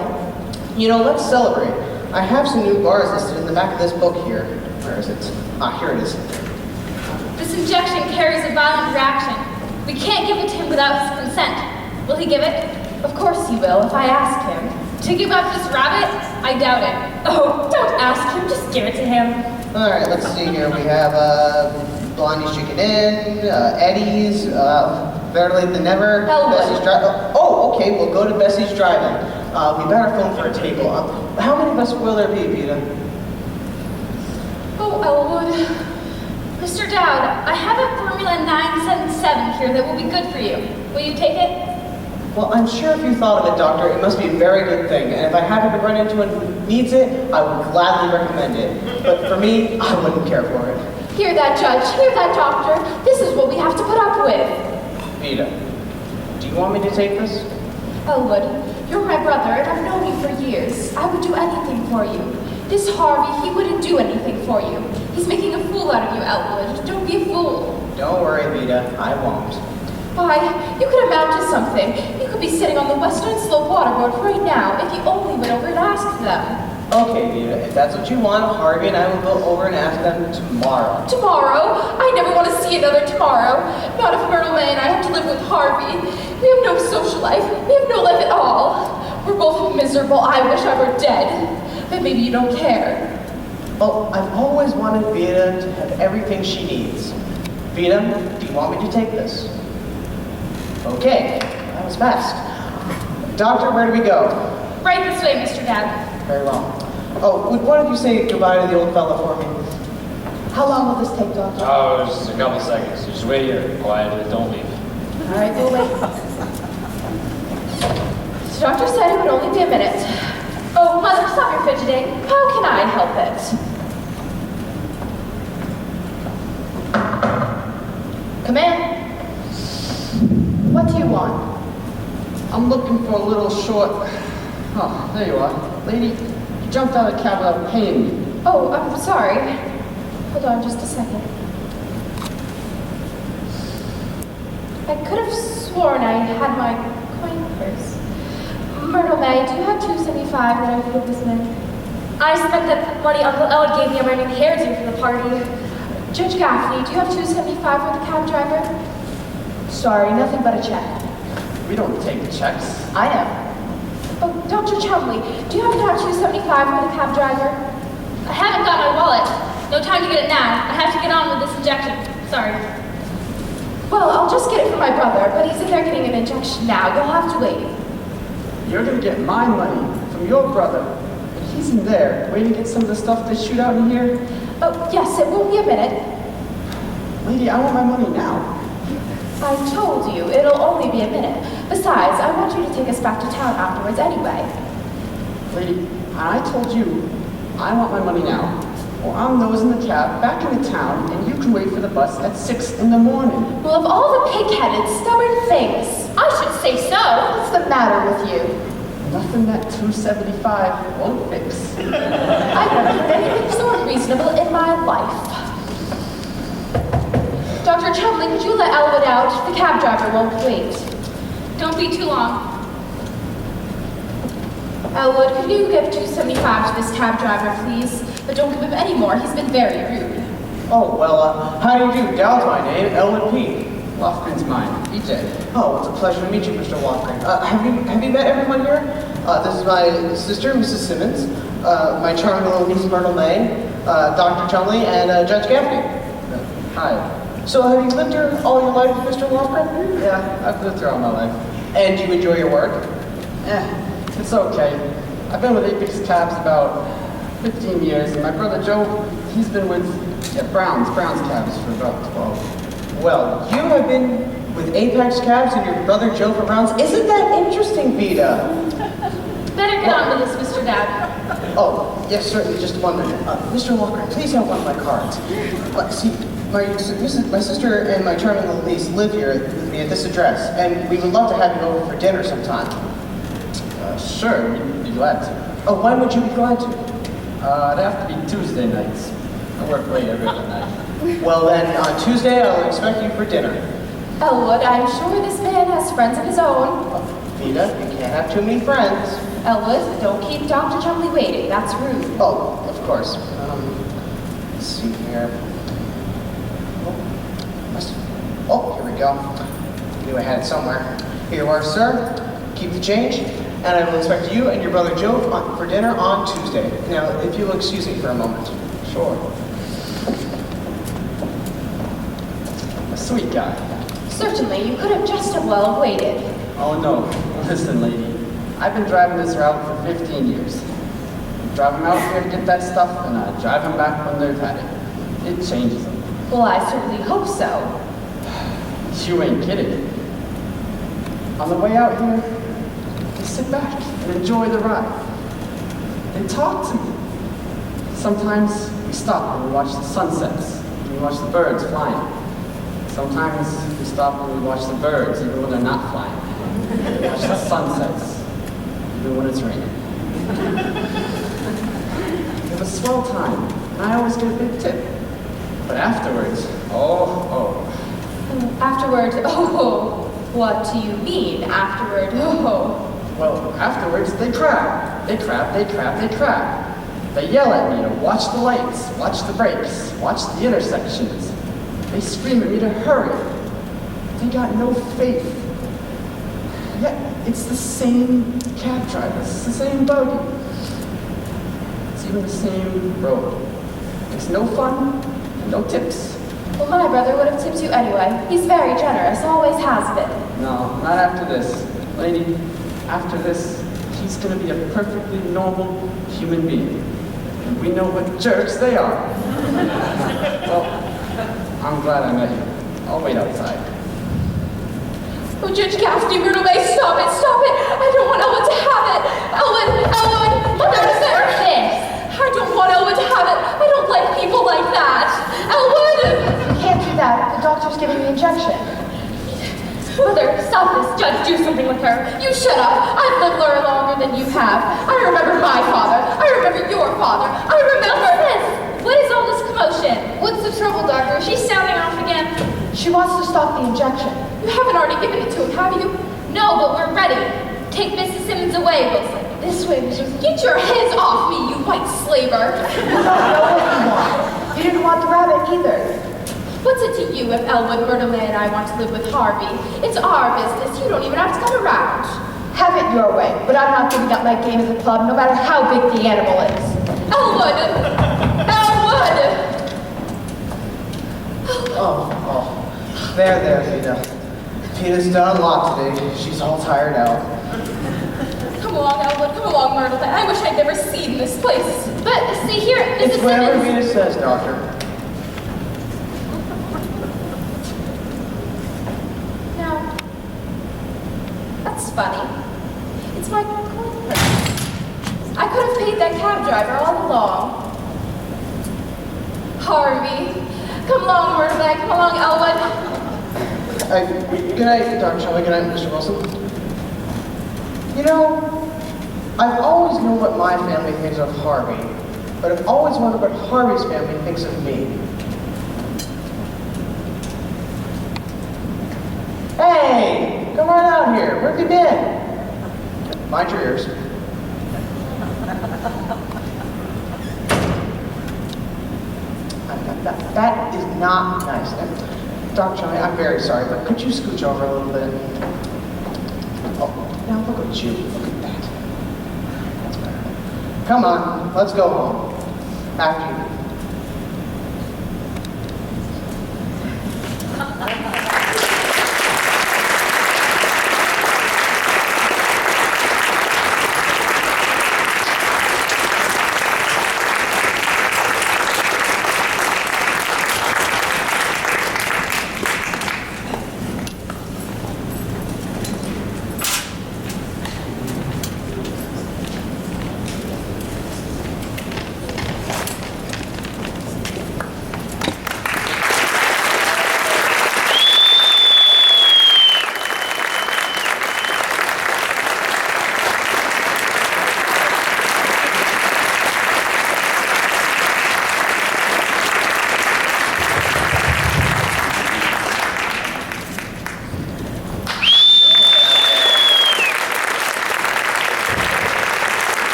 C: You know, let's celebrate. I have some new bars listed in the back of this book here. Where is it? Ah, here it is.
A: This injection carries a violent reaction. We can't give it to him without his consent. Will he give it?
B: Of course he will, if I ask him.
A: To give up this rabbit? I doubt it.
B: Oh, don't ask him, just give it to him.
C: All right, let's see here. We have Blondie's Chicken Inn, Eddie's, Better Late Than Never,
B: Elwood.
C: Bessie's Drive. Oh, okay, we'll go to Bessie's Drive-In. We better phone for a table. How many of us will there be, Vita?
A: Oh, Elwood. Mr. Dowd, I have a Formula 977 here that will be good for you. Will you take it?
C: Well, I'm sure if you thought of it, Doctor, it must be a very good thing. And if I happen to run into one who needs it, I would gladly recommend it. But for me, I wouldn't care for it.
B: Hear that, Judge, hear that, Doctor. This is what we have to put up with.
C: Vita, do you want me to take this?
B: Elwood, you're my brother, and I've known you for years. I would do anything for you. This Harvey, he wouldn't do anything for you.
A: He's making a fool out of you, Elwood. Don't be a fool.
C: Don't worry, Vita, I won't.
B: Why, you could amount to something. You could be sitting on the Western Slope Waterboard right now if you only went over and asked them.
C: Okay, Vita, if that's what you want, Harvey and I will go over and ask them tomorrow.
B: Tomorrow? I never want to see another tomorrow. Not if Myrtle May and I have to live with Harvey. We have no social life. We have no life at all. We're both miserable. I wish I were dead. But maybe you don't care.
C: Well, I've always wanted Vita to have everything she needs. Vita, do you want me to take this? Okay, that was fast. Doctor, where do we go?
A: Right this way, Mr. Dowd.
C: Very well. Oh, would one of you say goodbye to the old fella for me?
B: How long will this take, Doctor?
E: Oh, just a couple seconds. Just wait here quietly. Don't leave.
B: All right, we'll wait. The doctor said it would only be a minute. Oh, Mother, stop your fidgeting. How can I help it? Come in. What do you want?
C: I'm looking for a little short... Oh, there you are. Lady, you jumped out of the cab without paying me.
B: Oh, I'm sorry. Hold on just a second. I could have sworn I had my coin purse. Myrtle May, do you have $2.75 that I could give this man?
A: I spent that money Uncle Elwood gave me on my new hairdo for the party.
B: Judge Gaffney, do you have $2.75 for the cab driver?
D: Sorry, nothing but a check.
E: We don't take checks.
B: I know. Oh, Dr. Chumley, do you happen to have $2.75 for the cab driver?
A: I haven't got my wallet. No time to get it now. I have to get on with this injection. Sorry.
B: Well, I'll just get it for my brother, but he's in there getting an injection now. You'll have to wait.
H: You're gonna get my money from your brother. But he's in there, waiting to get some of the stuff they shoot out in here.
B: Oh, yes, it won't be a minute.
H: Lady, I want my money now.
B: I told you, it'll only be a minute. Besides, I want you to take us back to town afterwards anyway.
H: Lady, I told you, I want my money now. Or I'm nosing the cab back into town, and you can wait for the bus at 6 in the morning.
B: Well, of all the pig-headed, stubborn things,
A: I should say so.
B: what's the matter with you?
H: Nothing that $2.75 won't fix.
B: I've never heard anything so unreasonable in my life. Dr. Chumley, could you let Elwood out? The cab driver won't wait.
A: Don't be too long.
B: Elwood, could you give $2.75 to this cab driver, please? But don't give him any more. He's been very rude.
C: Oh, well, how do you do? Dow's my name, Elwood P.
H: Lofgren's mine, BJ.
C: Oh, it's a pleasure to meet you, Mr. Lofgren. Have you met everyone here? This is my sister, Mrs. Simmons, my charming little niece, Myrtle May, Dr. Chumley, and Judge Gaffney.
H: Hi.
C: So have you lived here all your life, Mr. Lofgren?
H: Yeah, I've lived here all my life.
C: And do you enjoy your work?
H: It's okay. I've been with Apex Cabs about 15 years, and my brother Joe, he's been with Brown's Cabs for about 12.
C: Well, you have been with Apex Cabs and your brother Joe for Browns. Isn't that interesting, Vita?
A: Better get on with this, Mr. Dad.
C: Oh, yes, certainly. Just 1 minute. Mr. Walker, please have one of my cards. See, my sister and my charming little niece live here with me at this address, and we would love to have you over for dinner sometime.
H: Sure, we'd be glad to.
C: Oh, when would you be glad to?
H: It'd have to be Tuesday nights. I work late every other night.
C: Well, then, on Tuesday, I'll expect you for dinner.
B: Elwood, I'm sure this man has friends of his own.
C: Vita, you can't have too many friends.
B: Elwood, don't keep Dr. Chumley waiting. That's rude.
C: Oh, of course. Let's see here. Oh, here we go. I knew I had it somewhere. Here you are, sir. Keep the change, and I will expect you and your brother Joe for dinner on Tuesday. Now, if you'll excuse me for a moment.
H: Sure. A sweet guy.
B: Certainly, you could have just as well waited.
H: Oh no, listen lady. I've been driving this route for 15 years. I drive them out here to get that stuff, and I drive them back when they've had it. It changes them.
B: Well, I certainly hope so.
H: You ain't kidding. On the way out here, they sit back and enjoy the ride. They talk to me. Sometimes we stop and we watch the sunsets, and we watch the birds flying. Sometimes we stop and we watch the birds even when they're not flying. We watch the sunsets, even when it's raining. We have a swell time, and I always get a big tip. But afterwards, oh.
B: Afterward, oh, what do you mean, afterward, oh?
H: Well, afterwards, they crab. They crab. They yell at me to watch the lights, watch the brakes, watch the intersections. They scream at me to hurry. They got no faith. Yet, it's the same cab drivers, it's the same buggy. It's even the same road. It's no fun and no tips.
B: Well, my brother would have tipped you anyway. He's very generous, always has been.
H: No, not after this. Lady, after this, he's gonna be a perfectly normal human being. And we know what jerks they are. Well, I'm glad I met you. I'll wait outside.
B: Oh, Judge Gaffney, Myrtle May, stop it! I don't want Elwood to have it! Elwood! What is this? I don't want Elwood to have it! I don't like people like that! Elwood! You can't do that. The doctor's giving me injection.
A: Mother, stop this. Judge, do something with her.
G: You shut up. I've lived her longer than you have. I remember my father. I remember your father. I remember...
A: What's this? What is all this commotion?
G: What's the trouble, Doctor? Is she sounding off again?
D: She wants to stop the injection.
G: You haven't already given it to him, have you?
A: No, but we're ready. Take Mrs. Simmons away, Wilson.
G: This way, Mrs. Get your hands off me, you white slaver.
D: You don't know what you want. You didn't want the rabbit either.
G: What's it to you if Elwood, Myrtle and I want to live with Harvey? It's our business. You don't even have to come around.
D: Have it your way, but I'm not giving up my game at the club, no matter how big the animal is.
G: Elwood! Elwood!
C: Oh. There, Vita. Vita's done a lot today. She's all tired out.
G: Come along, Elwood. Come along, Myrtle. I wish I'd never seen this place.
A: But see here, Mrs.
C: It's whatever
A: Simmons.
C: Vita says, Doctor.
G: Now, that's funny. It's my coin purse. I could have paid that cab driver all along. Harvey. Come along, Myrtle. Come along, Elwood.
C: Good night, Dr. Shelley. Good night, Mr. Wilson. You know, I've always known what my family thinks of Harvey, but I've always wondered what Harvey's family thinks of me. Hey, come on out here. Where have you been? Mind your ears. That is not nice. Dr. Shelley, I'm very sorry, but could you scooch over a little bit? Oh, now look at you. Look at that. That's better. Come on, let's go home. After you.